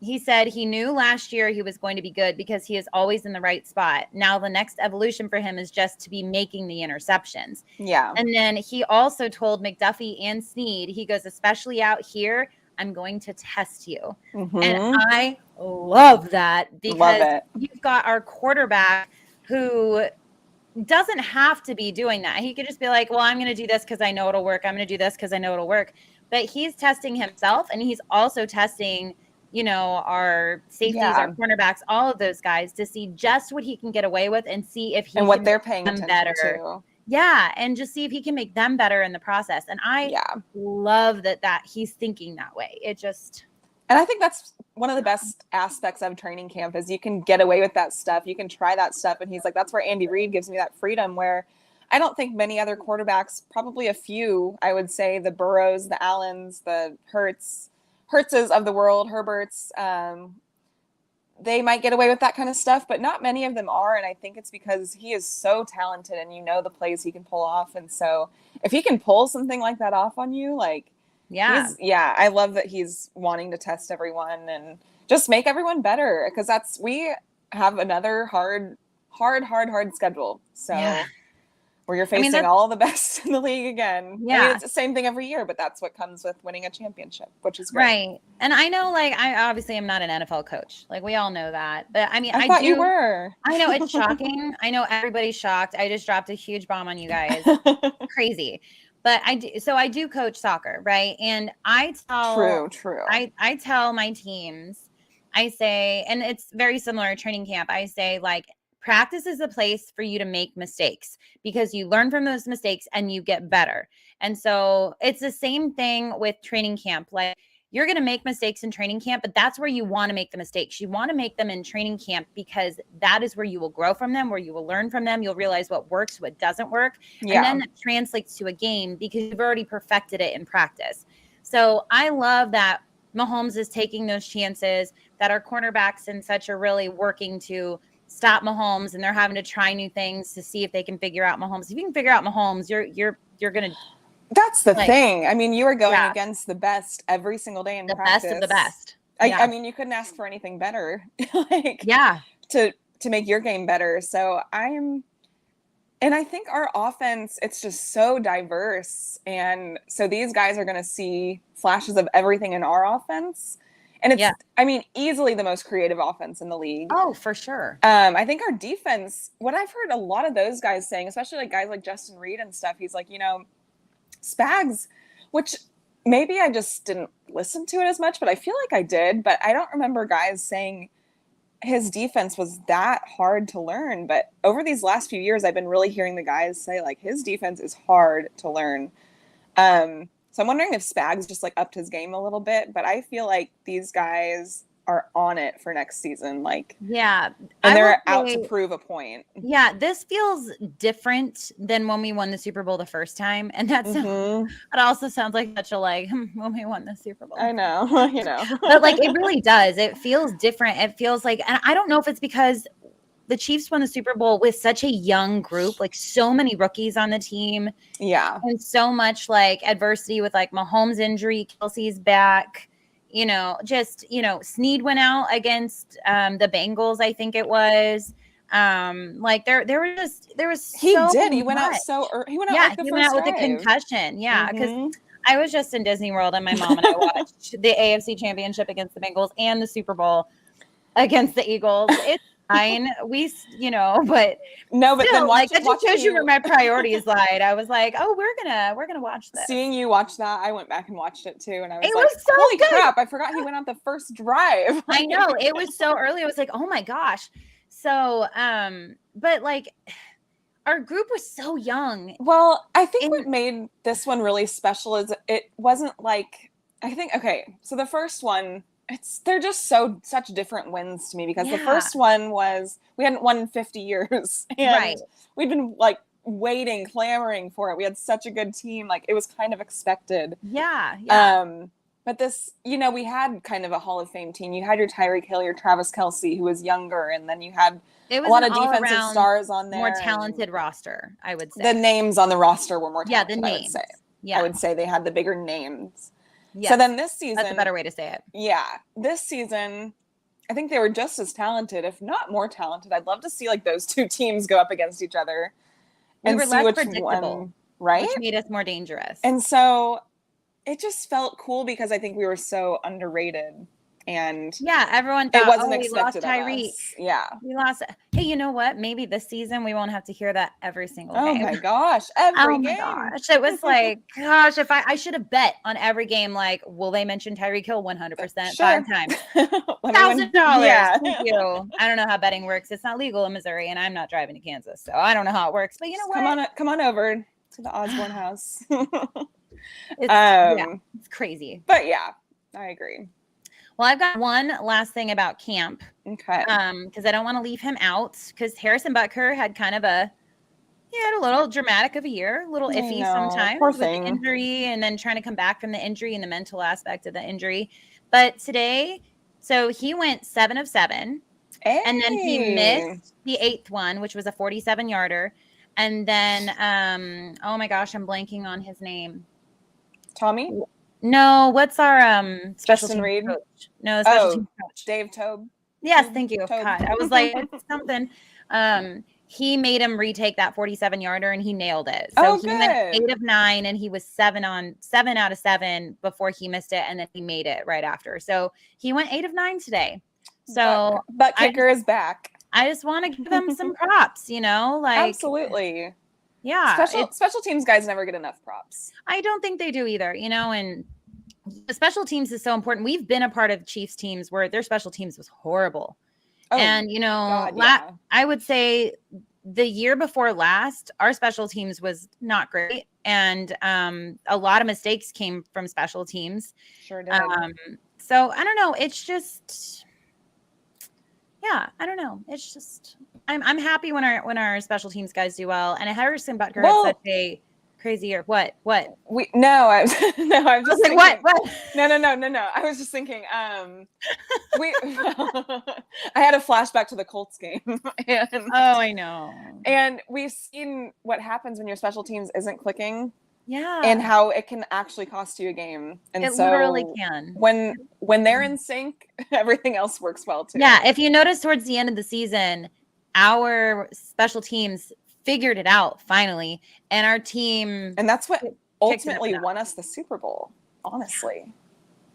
he said he knew last year he was going to be good because he is always in the right spot. Now the next evolution for him is just to be making the interceptions. Yeah. And then he also told McDuffie and Snead, he goes, especially out here, I'm going to test you. Mm-hmm. And I love that because you've got our quarterback who doesn't have to be doing that. He could just be like, well, I'm going to do this because I know it'll work. I'm going to do this because I know it'll work. But he's testing himself and he's also testing, you know, our safeties, our cornerbacks, all of those guys to see just what he can get away with and see if he and what they're paying attention better. To. Yeah, and just see if he can make them better in the process. And I love that he's thinking that way. It just... And I think that's one of the best aspects of training camp is you can get away with that stuff. You can try that stuff. And he's like, that's where Andy Reid gives me that freedom where I don't think many other quarterbacks, probably a few, I would say the Burrows, the Allens, the Hertzes of the world, Herberts, they might get away with that kind of stuff, but not many of them are. And I think it's because he is so talented and you know the plays he can pull off. And so if he can pull something like that off on you, like, I love that he's wanting to test everyone and just make everyone better because we have another hard schedule. So where you're facing all the best in the league again. Yeah. I mean, it's the same thing every year, but that's what comes with winning a championship, which is great. Right. And I know, like, I obviously am not an NFL coach. Like, we all know that. But, I mean, I thought you were. I know, it's shocking. I know everybody's shocked. I just dropped a huge bomb on you guys. Crazy. But I do coach soccer, right? And I tell... True. I tell my teams, I say, and it's very similar to training camp, I say, like, practice is a place for you to make mistakes because you learn from those mistakes and you get better. And so it's the same thing with training camp. Like you're going to make mistakes in training camp, but that's where you want to make the mistakes. You want to make them in training camp because that is where you will grow from them, where you will learn from them. You'll realize what works, what doesn't work. Yeah. And then that translates to a game because you've already perfected it in practice. So I love that Mahomes is taking those chances, that our cornerbacks and such are really working to stop Mahomes, and they're having to try new things to see if they can figure out Mahomes. If you can figure out Mahomes, you're gonna. That's the thing. I mean, you are going Yeah. against the best every single day in The practice. best of the best. I mean, you couldn't ask for anything better, like to make your game better. So and I think our offense, it's just so diverse, and so these guys are going to see flashes of everything in our offense. And it's, I mean, easily the most creative offense in the league. Oh, for sure. I think our defense, what I've heard a lot of those guys saying, especially like guys like Justin Reed and stuff, he's like, Spags, which maybe I just didn't listen to it as much, but I feel like I did. But I don't remember guys saying his defense was that hard to learn. But over these last few years, I've been really hearing the guys say, like, his defense is hard to learn. So I'm wondering if Spags just like upped his game a little bit, but I feel like these guys are on it for next season. Like, and they're out to prove a point. Yeah, this feels different than when we won the Super Bowl the first time. And it also sounds like such a when we won the Super Bowl. I know, But like, it really does. It feels different. It feels like, and I don't know if it's because the Chiefs won the Super Bowl with such a young group, like so many rookies on the team. Yeah. And so much like adversity with like Mahomes' injury, Kelsey's back, Snead went out against the Bengals, I think it was. He went out so early. He went out he went out with a concussion. Yeah, because I was just in Disney World and my mom and I watched the AFC Championship against the Bengals and the Super Bowl against the Eagles. It's fine. But no, but still, then that just shows you where my priorities lied. I was like, oh, we're gonna watch this. Seeing you watch that, I went back and watched it too, and I was it like, was so holy good. crap! I forgot he went out the first drive. I know, it was so early. I was like, oh my gosh. So, but like, our group was so young. Well, I think what made this one really special is it wasn't like, so the first one, they're just such different wins to me, because the first one was, we hadn't won in 50 years. And we'd been like waiting, clamoring for it. We had such a good team. Like, it was kind of expected. Yeah. But this, we had kind of a Hall of Fame team. You had your Tyreek Hill, your Travis Kelce, who was younger, and then you had a lot of defensive stars on there. More talented roster, I would say. The names on the roster were more talented, the names. I would say they had the bigger names. Yes. So then this season... That's a better way to say it. Yeah. This season, I think they were just as talented, if not more talented. I'd love to see like those two teams go up against each other and see which one, right? Which made us more dangerous. And so it just felt cool because I think we were so underrated. And everyone thought, it wasn't we lost expected Tyreek. of us. Yeah. We lost. Hey, you know what? Maybe this season we won't have to hear that every single game. Oh my gosh. Every game. Gosh. It was like, gosh, if I should have bet on every game, like, will they mention Tyreek Hill 100% 5 times? $1,000. Yeah. Thank you. I don't know how betting works. It's not legal in Missouri, and I'm not driving to Kansas, so I don't know how it works. But you know what? Come on over to the Osborne house. It's crazy. But yeah, I agree. Well, I've got one last thing about camp. Okay. Because I don't want to leave him out, because Harrison Butker had kind of a little dramatic of a year, a little iffy sometimes with the injury, and then trying to come back from the injury and the mental aspect of the injury. But today, so he went 7 of 7, and then he missed the 8th one, which was a 47-yarder. And then, oh my gosh, I'm blanking on his name. Tommy? No, what's our special Justin team Reed? coach? No, special team coach. Dave Tobe. Yes, thank you. God, I was like, it's something. He made him retake that 47-yarder, and he nailed it. So he went 8 of 9, and he was 7 out of 7 before he missed it, and then he made it right after. So he went 8 of 9 today. So but kicker is back. I just want to give them some props, like absolutely. Yeah. Special teams guys never get enough props. I don't think they do either, and the special teams is so important. We've been a part of Chiefs teams where their special teams was horrible. Oh, and, God, I would say the year before last, our special teams was not great. And a lot of mistakes came from special teams. Sure did. So I don't know. It's just, I don't know. It's just, I'm happy when our special teams guys do well. And Harrison Butker had such a crazy or what? I was just thinking, what? No. I was just thinking, I had a flashback to the Colts game. I know. And we've seen what happens when your special teams isn't clicking. Yeah. And how it can actually cost you a game. And it so literally can. When they're in sync, everything else works well too. Yeah. If you notice towards the end of the season, our special teams figured it out finally. And our team. And that's what ultimately won us the Super Bowl, honestly.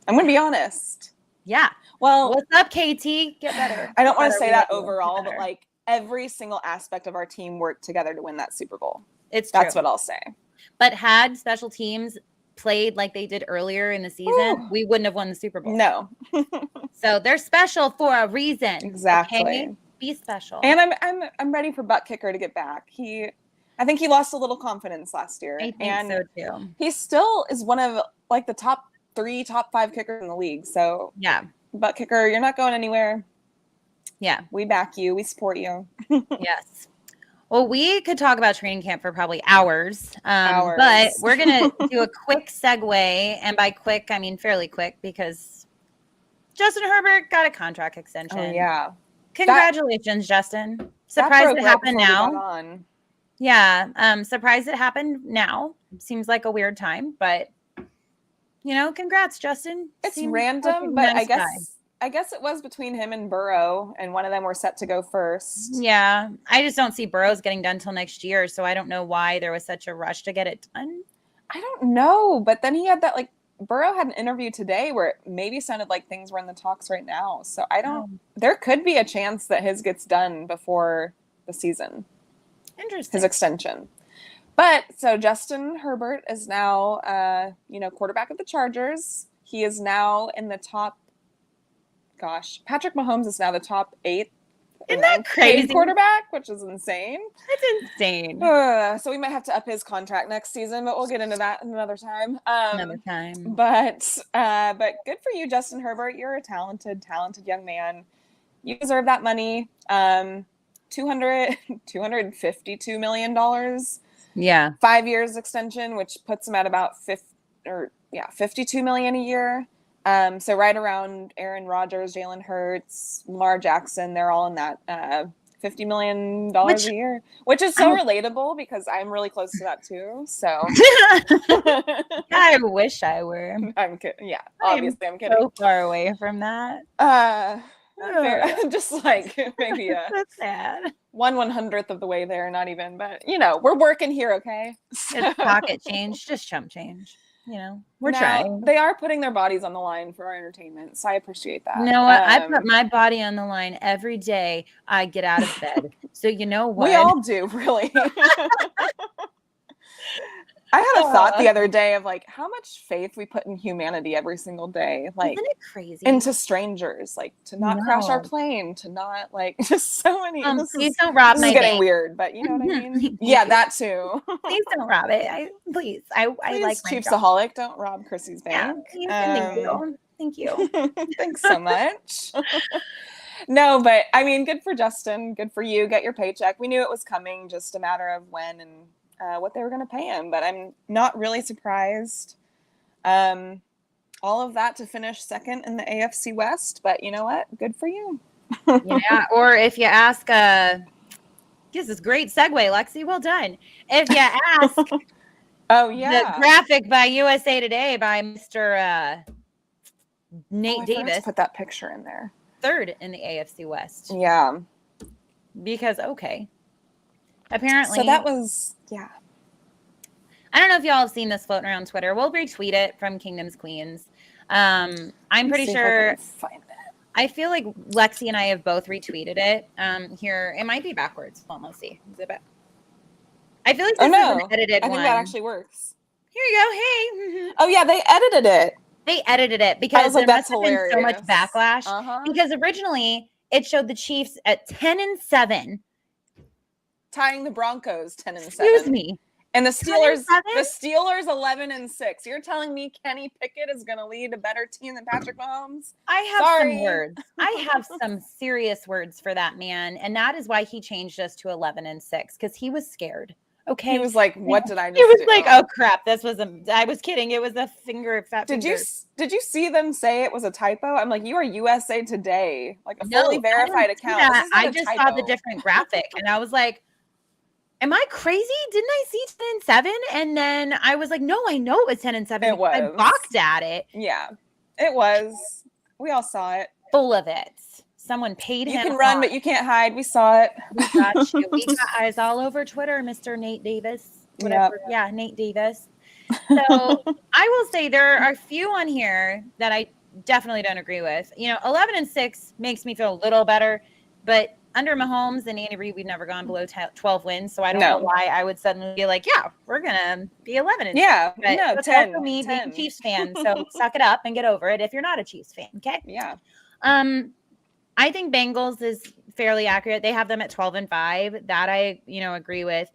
I'm going to be honest. Yeah. Well, what's up, KT? Get better. I don't want to say that overall, but like every single aspect of our team worked together to win that Super Bowl. That's what I'll say. But had special teams played like they did earlier in the season, we wouldn't have won the Super Bowl. No. So they're special for a reason. Exactly. Okay? Be special. And I'm ready for butt kicker to get back. I think he lost a little confidence last year. I think so too. He still is one of like the top 5 kickers in the league. So yeah, butt kicker, you're not going anywhere. Yeah, we back you. We support you. Yes. Well, we could talk about training camp for probably hours. But we're going to do a quick segue. And by quick, I mean fairly quick, because Justin Herbert got a contract extension. Oh, yeah. Congratulations, Justin. Surprised it happened now. Yeah. Surprised it happened now. Seems like a weird time, but, congrats, Justin. It's random, but I guess it was between him and Burrow, and one of them were set to go first. Yeah. I just don't see Burrow's getting done till next year, so I don't know why there was such a rush to get it done. I don't know, but then he had that, Burrow had an interview today where it maybe sounded like things were in the talks right now. So there could be a chance that his gets done before the season. Interesting. His extension. But, so Justin Herbert is now, quarterback of the Chargers. He is now in the top. Gosh, Patrick Mahomes is now the top 8. Isn't that crazy? Quarterback, which is insane. That's insane. So we might have to up his contract next season, but we'll get into that another time. But good for you, Justin Herbert. You're a talented young man. You deserve that money. $252 million. Yeah. 5 years extension, which puts him at about $52 million a year. So right around Aaron Rodgers, Jalen Hurts, Lamar Jackson, they're all in that $50 million a year, which is so relatable because I'm really close to that too. So I wish I were. I'm kidding. Yeah, obviously I'm kidding. So far away from that. Just like maybe that's sad. 1/100th of the way there, not even, but we're working here, okay? It's pocket change, just chump change. We're trying. They are putting their bodies on the line for our entertainment, so I appreciate that. You know what? I put my body on the line every day I get out of bed. So you know what? We all do, really. I had a thought the other day of how much faith we put in humanity every single day. Isn't it crazy? Into strangers, to not crash our plane, to not just so many. Please don't rob my This is getting weird, but you know what I mean? Yeah, that too. Please don't rob it. I like my Cheapsaholic, don't rob Chrissy's bank. Yeah, thank you. Thanks so much. No, but I mean, good for Justin. Good for you. Get your paycheck. We knew it was coming, just a matter of when and what they were going to pay him, but I'm not really surprised. All of that to finish second in the AFC West, but you know what? Good for you. Yeah, or if you ask, this is great segue, Lexi. Well done. If you ask, the graphic by USA Today by Mr. Nate Davis, to put that picture in there. Third in the AFC West. Yeah, because apparently. So that was, I don't know if y'all have seen this floating around Twitter. We'll retweet it from Kingdoms Queens. I'm pretty sure. I feel like Lexi and I have both retweeted it. Here, it might be backwards. Well, let's see. Is it back? I feel like this is an edited one. I think that actually works. Here you go. Hey. Oh yeah, they edited it. They edited it because there must have been so much backlash. Because originally it showed the Chiefs at 10-7. Tying the Broncos 10-7. Excuse me. And the Steelers 11-6. You're telling me Kenny Pickett is going to lead a better team than Patrick Mahomes? I have some words. I have some serious words for that man, and that is why he changed us to 11-6 because he was scared. Okay. He was like, "What did I just He was do?" like, "Oh crap, this was I was kidding. It was a finger." Did you see them say it was a typo? I'm like, you are USA Today, like a No, fully verified account. This is not I a just typo. saw the different graphic, and I was like, "Am I crazy? Didn't I see 10 and 7?" And then I was like, "No, I know it was 10 and 7. It was. I balked at it." Yeah, it was. We all saw it. Full of it. Someone paid him. You can run, but you can't hide. We saw it. We got you. We got eyes all over Twitter, Mr. Nate Davis. Whatever. Yep. Yeah, Nate Davis. So I will say there are a few on here that I definitely don't agree with. 11 and 6 makes me feel a little better, but under Mahomes and Andy Reid, we've never gone below 12 wins. So I don't know why I would suddenly be like, yeah, we're gonna be 11 and 6. But no, 10. Also me being a Chiefs fan, so suck it up and get over it if you're not a Chiefs fan. Okay. Yeah. I think Bengals is fairly accurate. They have them at 12 and 5. That I, agree with.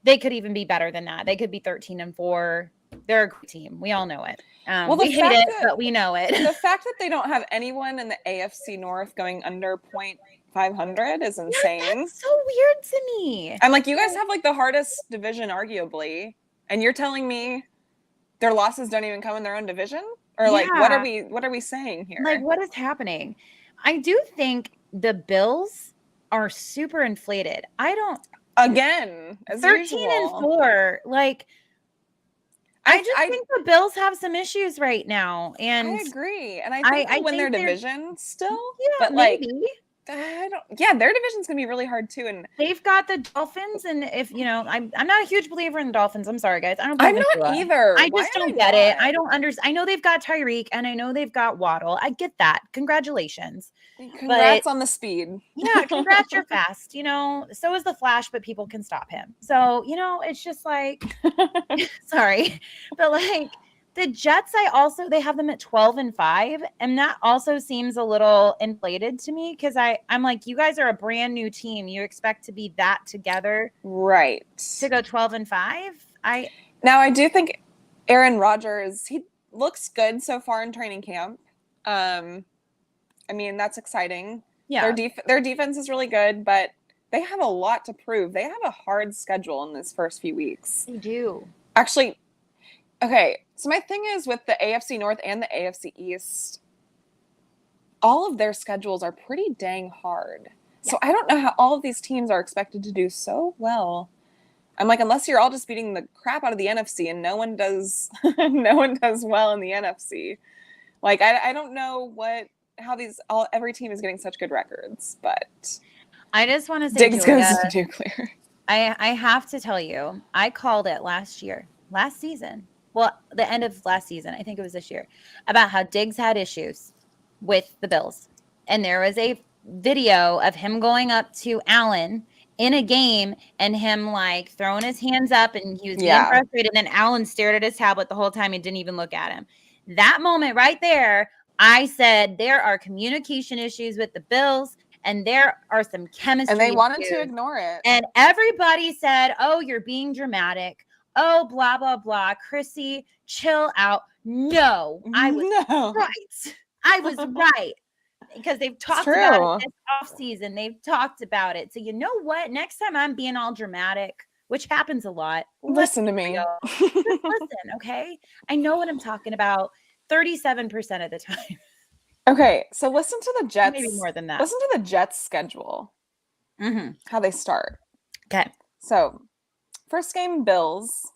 They could even be better than that. They could be 13 and 4. They're a great team. We all know it. We hate it, but we know it. The fact that they don't have anyone in the AFC North going under 0.500 is insane. Yeah, that's so weird to me. I'm like, you guys have like the hardest division, arguably, and you're telling me their losses don't even come in their own division? Or like, what are we saying here? Like, what is happening? I do think the Bills are super inflated. Again, as 13 usual. and 4. Like, I think the Bills have some issues right now. And I agree. And I think they'll win their division still. Yeah, but maybe. Their division's gonna be really hard too. And they've got the Dolphins, and if I'm not a huge believer in the Dolphins. I'm sorry, guys. I'm not either. I just don't get it. I don't understand. I know they've got Tyreek, and I know they've got Waddle. I get that. Congratulations. Congrats on the speed. Yeah, congrats, you're fast. So is the Flash, but people can stop him. So, it's just like sorry. But like the Jets, they have them at 12 and 5. And that also seems a little inflated to me because I'm like, you guys are a brand new team. You expect to be that together. Right. To go 12 and 5. Now I do think Aaron Rodgers, he looks good so far in training camp. I mean, that's exciting. Yeah. Their defense is really good, but they have a lot to prove. They have a hard schedule in this first few weeks. They do. Actually, okay, so my thing is with the AFC North and the AFC East, all of their schedules are pretty dang hard. Yeah. So I don't know how all of these teams are expected to do so well. I'm like, unless you're all just beating the crap out of the NFC and no one does well in the NFC. Like, I don't know how every team is getting such good records, but I just want to say Diggs goes to nuclear. I have to tell you, I called it last season. Well, the end of last season, I think it was this year, about how Diggs had issues with the Bills. And there was a video of him going up to Allen in a game and him like throwing his hands up and he was getting frustrated. And then Allen stared at his tablet the whole time and didn't even look at him. That moment right there, I said there are communication issues with the Bills and there are some chemistry and they wanted issues. To ignore it. And everybody said, oh, you're being dramatic. Oh, blah, blah, blah. Chrissy, chill out. No, I was right. I was right. Because they've talked about it this offseason. They've talked about it. So you know what? Next time I'm being all dramatic, which happens a lot. Listen to me. Just listen, okay? I know what I'm talking about 37% of the time. Okay, so listen to the Jets. Maybe more than that. Listen to the Jets schedule. Mm-hmm. How they start. Okay. So, first game, Bills.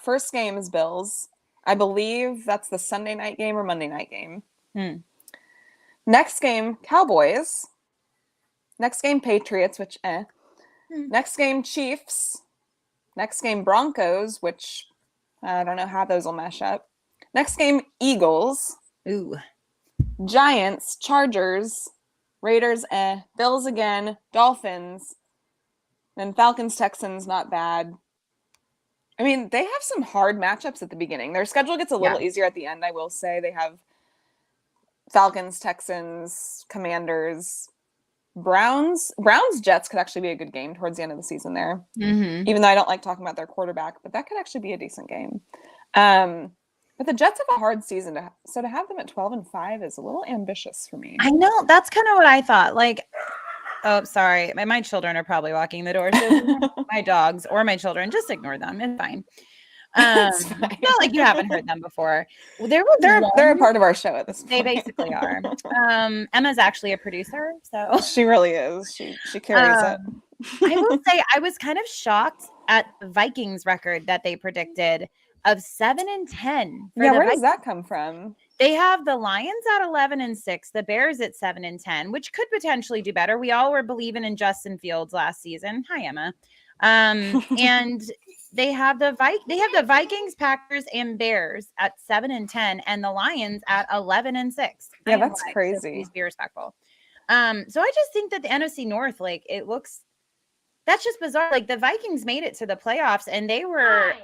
First game is Bills. I believe that's the Sunday night game or Monday night game. Next game, Cowboys. Next game, Patriots, which Next game, Chiefs. Next game, Broncos, which I don't know how those will mesh up. Next game, Eagles. Ooh. Giants, Chargers, Raiders, Bills again, Dolphins, then Falcons, Texans, not bad. I mean, they have some hard matchups at the beginning. Their schedule gets a little easier at the end, I will say. They have Falcons, Texans, Commanders, Browns, Jets could actually be a good game towards the end of the season there. Mm-hmm. Even though I don't like talking about their quarterback, but that could actually be a decent game. But the Jets have a hard season, so to have them at 12 and 5 is a little ambitious for me. I know. That's kind of what I thought. Like, Oh, sorry. My children are probably walking the door. So my dogs or my children, just ignore them. It's fine. It's fine. Not like you haven't heard them before. Well, there was they're a part of our show at this point. They basically are. Emma's actually a producer, so she really is. She carries it. I will say I was kind of shocked at the Vikings record that they predicted of 7-10. Where does that come from? They have the Lions at 11-6, the Bears at 7-10, which could potentially do better. We all were believing in Justin Fields last season. Hi, Emma. And they have the Vikings, Packers, and Bears at 7-10, and the Lions at 11-6. Yeah, that's crazy. So please be respectful. So I just think that the NFC North, like, it looks. That's just bizarre. Like, the Vikings made it to the playoffs, and they were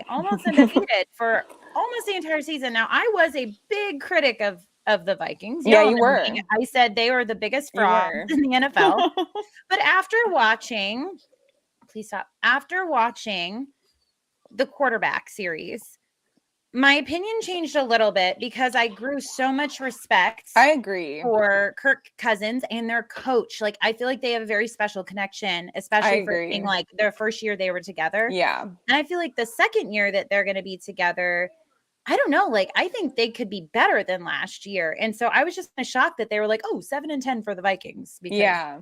almost undefeated for almost the entire season. Now, I was a big critic of the Vikings. Yeah, you were. I said they were the biggest frauds in the NFL. But after watching the quarterback series, my opinion changed a little bit because I grew so much respect. I agree. For Kirk Cousins and their coach. Like, I feel like they have a very special connection, especially for being like their first year they were together. Yeah. And I feel like the second year that they're going to be together, I don't know. Like, I think they could be better than last year. And so I was just kind of shocked that they were like, 7-10 for the Vikings. Yeah.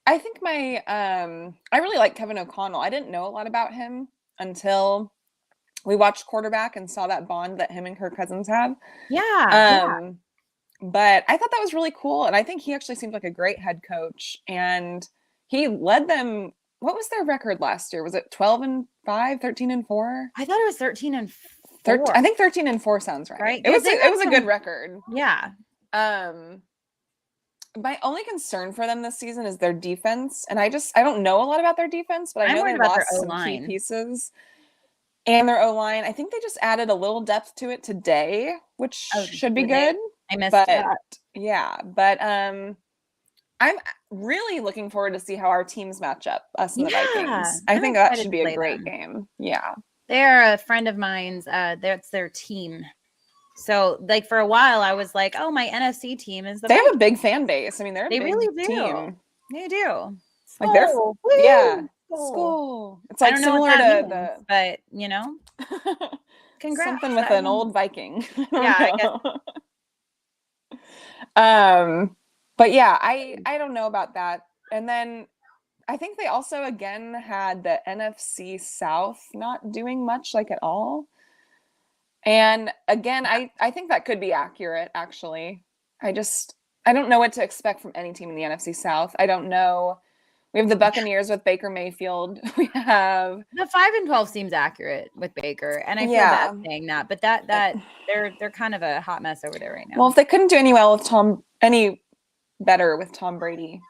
I think I really like Kevin O'Connell. I didn't know a lot about him until we watched Quarterback and saw that bond that him and Kirk Cousins had. Yeah. But I thought that was really cool. And I think he actually seemed like a great head coach. And he led them. What was their record last year? Was it 12-5, 13-4? I thought it was 13-4. I think 13-4 sounds right. Right. It was a good record. Yeah. My only concern for them this season is their defense. And I don't know a lot about their defense, but I know they lost some key pieces. And their O-line, I think they just added a little depth to it today, which should be good. I missed that. Yeah, but I'm really looking forward to see how our teams match up, us and the Vikings. I think that should be a great game. Yeah. They're a friend of mine's. That's their team. So, like, for a while, I was like, "Oh, my NFC team is the." They have a big fan base. I mean, they're a big really do. Team. They do. Like they're school. It's like similar to the, but you know, congrats. Something with an old Viking. I guess. But yeah, I don't know about that. And then I think they also again had the NFC South not doing much, like, at all. And again, I think that could be accurate, actually. I don't know what to expect from any team in the NFC South. I don't know. We have the Buccaneers with Baker Mayfield. We have the 5-12 seems accurate with Baker, and I feel bad saying that, but that they're kind of a hot mess over there right now. Well, if they couldn't do any better with Tom Brady,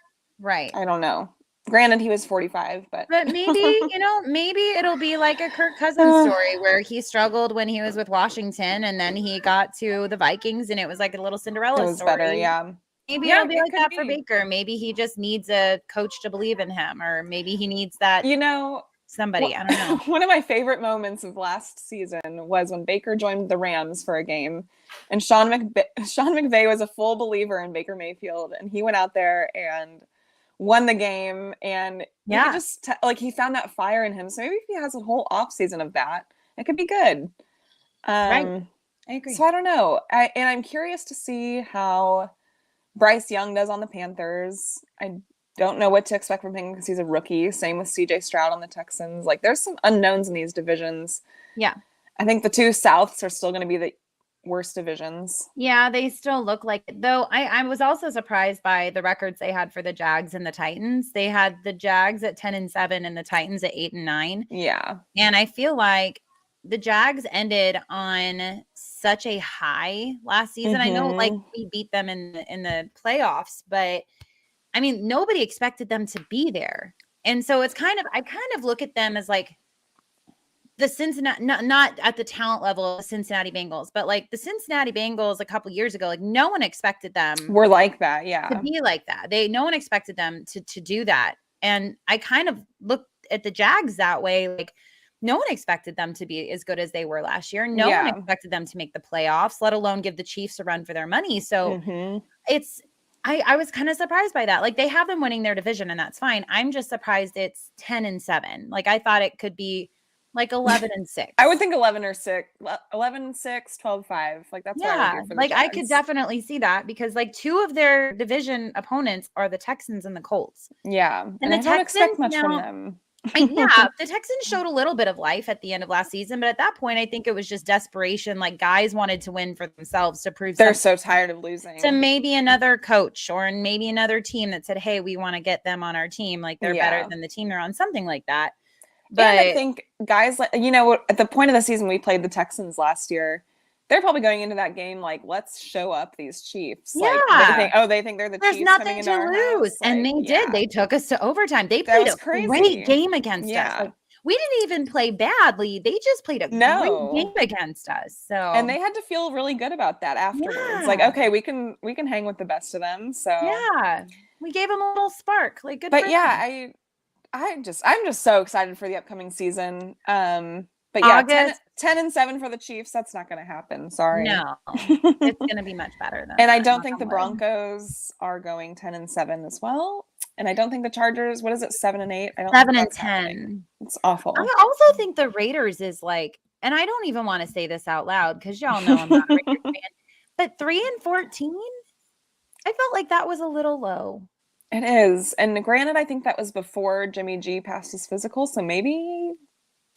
right? I don't know. Granted, he was 45, but maybe maybe it'll be like a Kirk Cousins story where he struggled when he was with Washington, and then he got to the Vikings, and it was like a little Cinderella story. Better, yeah. Maybe it'll be like that for Baker. Maybe he just needs a coach to believe in him, or maybe he needs that. Somebody. I don't know. One of my favorite moments of last season was when Baker joined the Rams for a game, and Sean McVay was a full believer in Baker Mayfield, and he went out there and won the game, and he found that fire in him. So maybe if he has a whole off season of that, it could be good. Right. I agree. So I don't know. I'm curious to see how Bryce Young does on the Panthers. I don't know what to expect from him because he's a rookie. Same with CJ Stroud on the Texans. Like, there's some unknowns in these divisions. Yeah. I think the two Souths are still going to be the worst divisions. Yeah, they still look like it. Though I was also surprised by the records they had for the Jags and the Titans. They had the Jags at 10-7 and the Titans at 8-9. Yeah. And I feel like the Jags ended on such a high last season. I know, like, we beat them in the playoffs, but I mean, nobody expected them to be there. And so I kind of look at them as like the Cincinnati, not at the talent level of the Cincinnati Bengals, but like the Cincinnati Bengals a couple years ago, like no one expected them. We're like that. Yeah. To be like that. No one expected them to do that. And I kind of looked at the Jags that way. Like, no one expected them to be as good as they were last year. No one expected them to make the playoffs, let alone give the Chiefs a run for their money. So I was kind of surprised by that. Like, they have them winning their division, and that's fine. I'm just surprised it's 10-7. Like, I thought it could be like 11-6. I would think 11-6, 12-5. Like, that's what I would do for the like Jags. I could definitely see that, because like 2 of their division opponents are the Texans and the Colts. Yeah, and the I don't expect much from them. Yeah, the Texans showed a little bit of life at the end of last season, but at that point, I think it was just desperation. Like, guys wanted to win for themselves to prove they're so tired of losing to maybe another coach or maybe another team that said, "Hey, we want to get them on our team. Like, they're better than the team they're on," something like that. But and I think guys, like, you know, at the point of the season we played the Texans last year, they're probably going into that game like, let's show up these Chiefs. Yeah. Like, they think they're the There's Chiefs nothing coming into to our lose. house. And like, they did. They took us to overtime. They played a crazy. great game against us. Like, we didn't even play badly. They just played a great game against us. So, and they had to feel really good about that afterwards. Like, okay, we can hang with the best of them. So yeah, we gave them a little spark. Like, good. But yeah, I'm just so excited for the upcoming season. But yeah, August, 10-7 for the Chiefs. That's not going to happen. Sorry. No, it's going to be much better than. And I don't think the Broncos are going 10-7 as well. And I don't think the Chargers. What is it? 7-8. I don't. 7-10. It's awful. I also think the Raiders is like, and I don't even want to say this out loud because y'all know I'm not a Raiders fan. But 3-14, I felt like that was a little low. It is, and granted, I think that was before Jimmy G passed his physical, so maybe.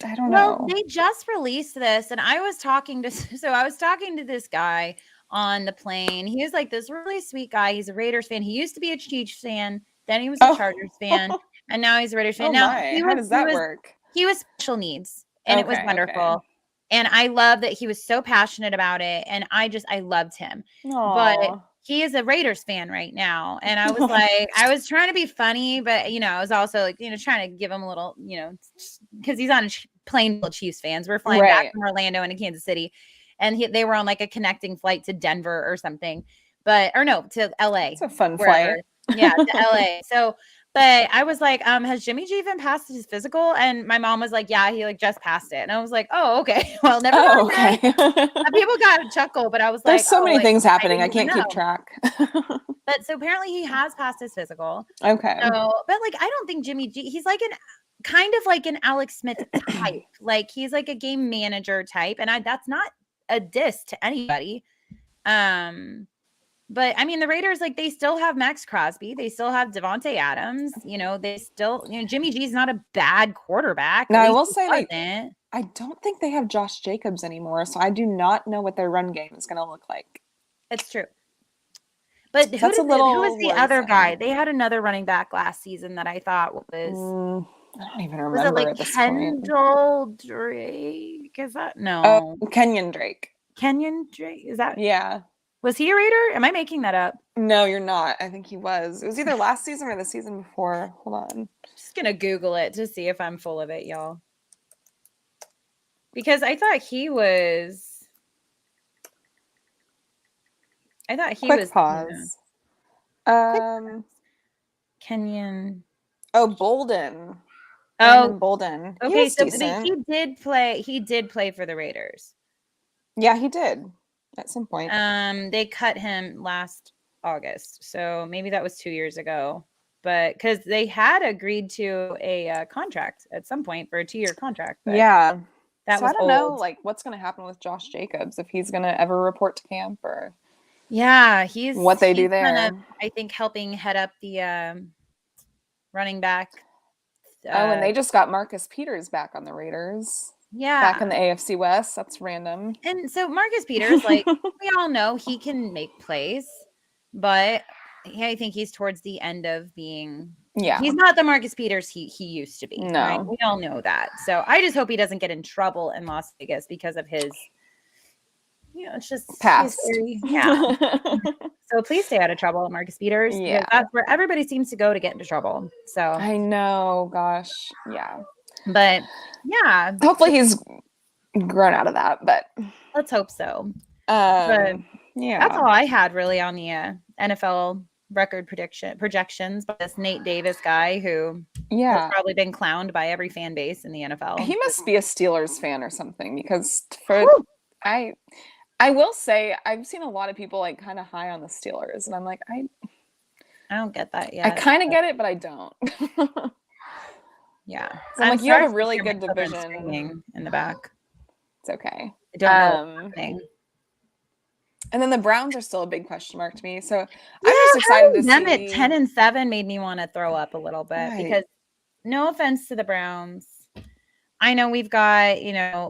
I don't know. Well, they just released this, and I was talking to this guy on the plane. He was like this really sweet guy. He's a Raiders fan. He used to be a Chiefs fan, then he was a Chargers fan, and now he's a Raiders fan. How does that work? He was special needs, and it was wonderful. Okay. And I love that he was so passionate about it, and I loved him. Aww. But he is a Raiders fan right now. And I was like, I was trying to be funny, but, you know, I was also like, you know, trying to give him a little, you know, because he's on a plane full of Chiefs fans. We're flying back from Orlando into Kansas City. And they were on like a connecting flight to Denver or something. To LA. It's a fun flight. Yeah, to LA. So, but I was like, has Jimmy G even passed his physical? And my mom was like, yeah, he like just passed it. And I was like, oh, okay. Well, never mind. Okay. People got a chuckle, but I was like, there's so many things happening. I can't keep track. But so apparently he has passed his physical. Okay. So, but like, I don't think Jimmy G, he's like kind of like an Alex Smith type. Like, he's like a game manager type. And that's not a diss to anybody. But I mean, the Raiders, like, they still have Max Crosby. They still have Devontae Adams. You know, Jimmy G's not a bad quarterback. Now, I will say, like, I don't think they have Josh Jacobs anymore. So I do not know what their run game is going to look like. It's true. But who was the other guy? They had another running back last season that I thought was. I don't even remember. Was it like at this Kendall point. Drake? Is that no? Oh, Kenyon Drake. Kenyon Drake? Is that? Yeah. Was he a Raider? Am I making that up? No, you're not. I think he was. It was either last season or the season before. Hold on. Just gonna Google it to see if I'm full of it, y'all. Because I thought he was. Quick pause. Kenyon. Oh, Bolden. Bolden. Okay, so he did play. He did play for the Raiders. Yeah, he did. At some point. They cut him last August, so maybe that was 2 years ago. But because they had agreed to a contract at some point for a 2-year contract. But yeah, that was. I don't know, like, what's going to happen with Josh Jacobs, if he's going to ever report to camp or. Yeah, what they do there. Kind of, I think, helping head up the running back. And they just got Marcus Peters back on the Raiders. Yeah. Back in the AFC West. That's random. And so Marcus Peters, like, we all know he can make plays, but I think he's towards the end of being. Yeah. He's not the Marcus Peters he used to be. No. Right? We all know that. So I just hope he doesn't get in trouble in Las Vegas because of his, it's just past. Yeah. So please stay out of trouble, Marcus Peters. Yeah. That's where everybody seems to go to get into trouble. So I know. Gosh. Yeah. But yeah, hopefully he's grown out of that, but let's hope so. But yeah, that's all I had really on the NFL record projections by this Nate Davis guy who has probably been clowned by every fan base in the NFL. He must be a Steelers fan or something, because I will say I've seen a lot of people like kind of high on the Steelers, and I'm like, I don't get that yet. I kind of get it, but I don't. Yeah. So I'm like, you have a really good division. In the back. It's okay. I don't know what's happening. And then the Browns are still a big question mark to me. So I'm just excited to see them at 10-7 made me want to throw up a little bit because no offense to the Browns. I know we've got,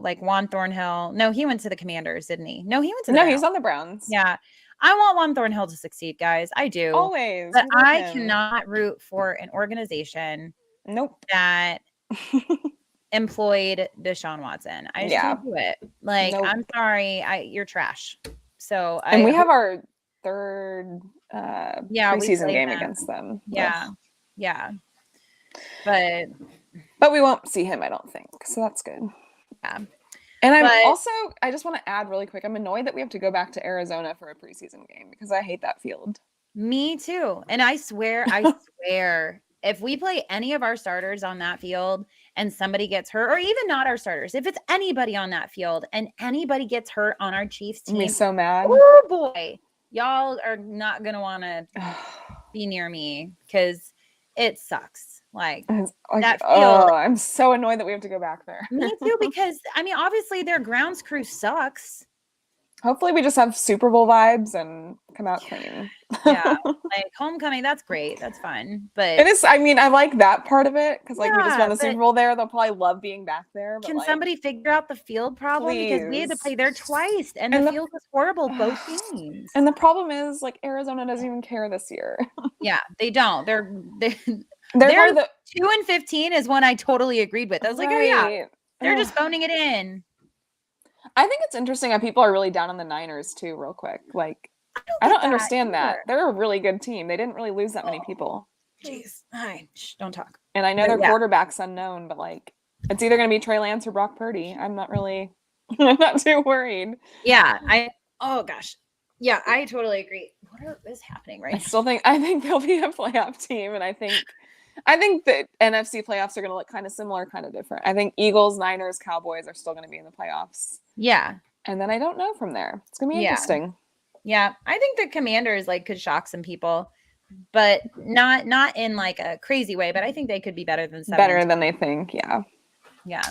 like Juan Thornhill. No, he went to the Commanders, didn't he? No, he went to the Browns. He's on the Browns. Yeah. I want Juan Thornhill to succeed, guys. I do. Always. But I cannot root for an organization that employed Deshaun Watson. I just can't do it. Like, I'm sorry. You're trash. So and we have our third preseason game against them. Yeah. Yeah. But we won't see him, I don't think. So that's good. Yeah. And I just want to add really quick, I'm annoyed that we have to go back to Arizona for a preseason game because I hate that field. Me too. And I swear, if we play any of our starters on that field and somebody gets hurt, or even not our starters, if it's anybody on that field and anybody gets hurt on our Chiefs team, I'm so mad. Oh boy, y'all are not going to want to be near me because it sucks. Like that field. I'm so annoyed that we have to go back there. Me too, because obviously their grounds crew sucks. Hopefully we just have Super Bowl vibes and come out clean. Yeah, like homecoming, that's great. That's fun. But it is, I like that part of it because we just won the Super Bowl there. They'll probably love being back there. But can somebody figure out the field problem? Please. Because we had to play there twice and the field was horrible both games. And the problem is Arizona doesn't even care this year. Yeah, they don't. They're 2-15 is one I totally agreed with. I was like, oh yeah, they're just phoning it in. I think it's interesting how people are really down on the Niners too, real quick. Like, I don't understand that. They're a really good team. They didn't really lose that many people. Jeez. Don't talk. And I know their quarterback's unknown, but it's either going to be Trey Lance or Brock Purdy. I'm not too worried. Yeah. Oh gosh. Yeah, I totally agree. What is happening right now? I think they'll be a playoff team, and I think the NFC playoffs are going to look kind of similar, kind of different. I think Eagles, Niners, Cowboys are still going to be in the playoffs. Yeah. And then I don't know from there. It's going to be interesting. Yeah. I think the Commanders could shock some people, but not in a crazy way, but I think they could be better than 7. Better than they think. Yeah. Yeah.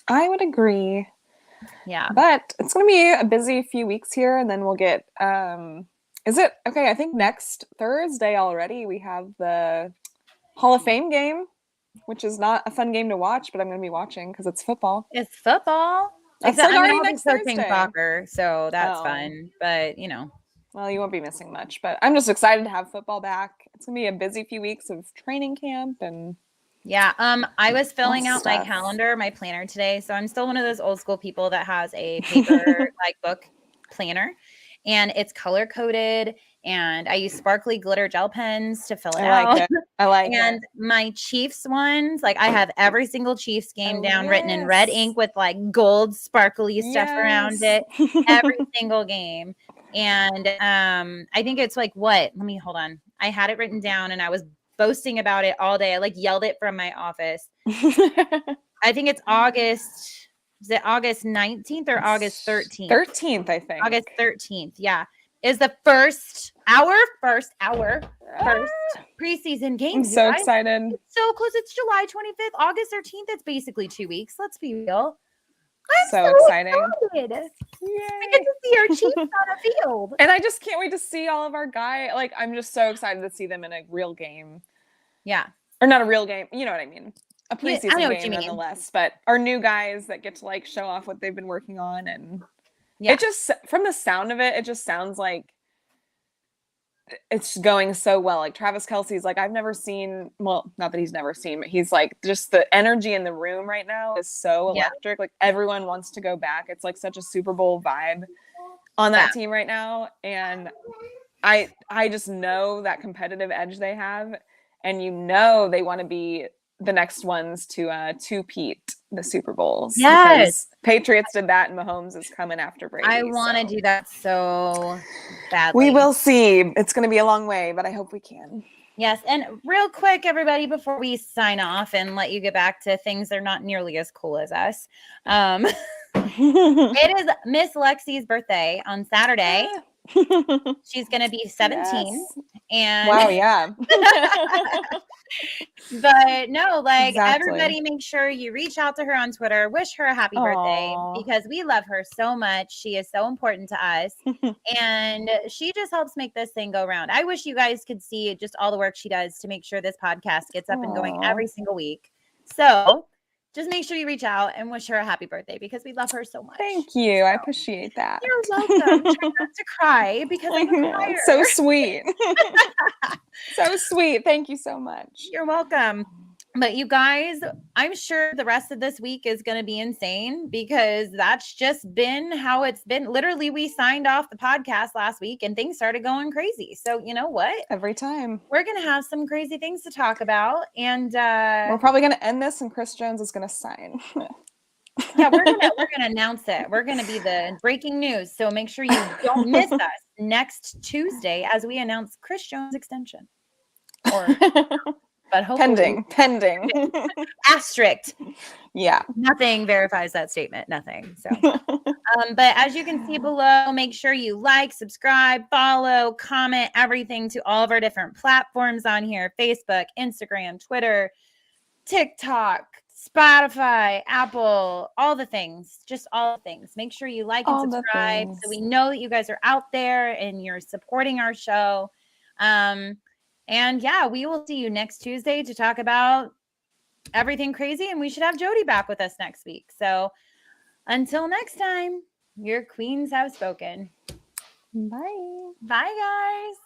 I would agree. Yeah. But it's going to be a busy few weeks here, and then we'll get is it okay? I think next Thursday already we have the Hall of Fame game, which is not a fun game to watch, but I'm going to be watching because it's football. It's football. Except I'm next Thursday. Soccer, so that's fun. But well, you won't be missing much. But I'm just excited to have football back. It's going to be a busy few weeks of training camp and. Yeah. I was filling out my calendar, my planner today. So I'm still one of those old school people that has a paper book planner, and it's color coded, and I use sparkly glitter gel pens to fill it out. I like it. And my Chiefs ones, I have every single Chiefs game written in red ink with gold sparkly stuff around it. Every single game. And I think it's what? Let me hold on. I had it written down and I was boasting about it all day. I yelled it from my office. I think it's August. Is it August 19th or August 13th? 13th, I think. August 13th. Yeah. Is the first preseason game. I'm so excited. It's so close. It's July 25th, August 13th. It's basically 2 weeks. Let's be real. I'm so excited. I get to see our Chiefs on a field. And I just can't wait to see all of our guys. I'm just so excited to see them in a real game. Yeah. Or not a real game. You know what I mean? A preseason game nonetheless. But our new guys that get to show off what they've been working on. And it just, from the sound of it, it just sounds like it's going so well. Travis Kelce's I've never seen, well, not that he's never seen, but he's just the energy in the room right now is so electric. Everyone wants to go back. It's such a Super Bowl vibe on that team right now. And I just know that competitive edge they have, and they want to be the next ones to two-peat the Super Bowls. Yes. Patriots did that, and Mahomes is coming after Brady. I want to do that so badly. We will see. It's going to be a long way, but I hope we can. Yes. And real quick, everybody, before we sign off and let you get back to things that are not nearly as cool as us. It is Miss Lexi's birthday on Saturday. She's going to be 17. Yes. And wow, yeah. but no, like Exactly. everybody make sure you reach out to her on Twitter, wish her a happy birthday because we love her so much. She is so important to us. And she just helps make this thing go round. I wish you guys could see just all the work she does to make sure this podcast gets up and going every single week. So just make sure you reach out and wish her a happy birthday because we love her so much. Thank you. So, I appreciate that. You're welcome. Try not to cry because I'm a crier. So sweet. So sweet. Thank you so much. You're welcome. But you guys, I'm sure the rest of this week is going to be insane because that's just been how it's been. Literally, we signed off the podcast last week and things started going crazy. So you know what? Every time. We're going to have some crazy things to talk about. And we're probably going to end this and Chris Jones is going to sign. Yeah, we're gonna announce it. We're gonna be the breaking news. So make sure you don't miss us next Tuesday as we announce Chris Jones' extension. But hopefully pending. Asterisk. Yeah. Nothing verifies that statement. Nothing. So but as you can see below, make sure you like, subscribe, follow, comment, everything to all of our different platforms on here: Facebook, Instagram, Twitter, TikTok, Spotify, Apple, all the things, just all the things. Make sure you like and subscribe so we know that you guys are out there and you're supporting our show. And yeah, we will see you next Tuesday to talk about everything crazy. And we should have Jodi back with us next week. So until next time, your queens have spoken. Bye. Bye, guys.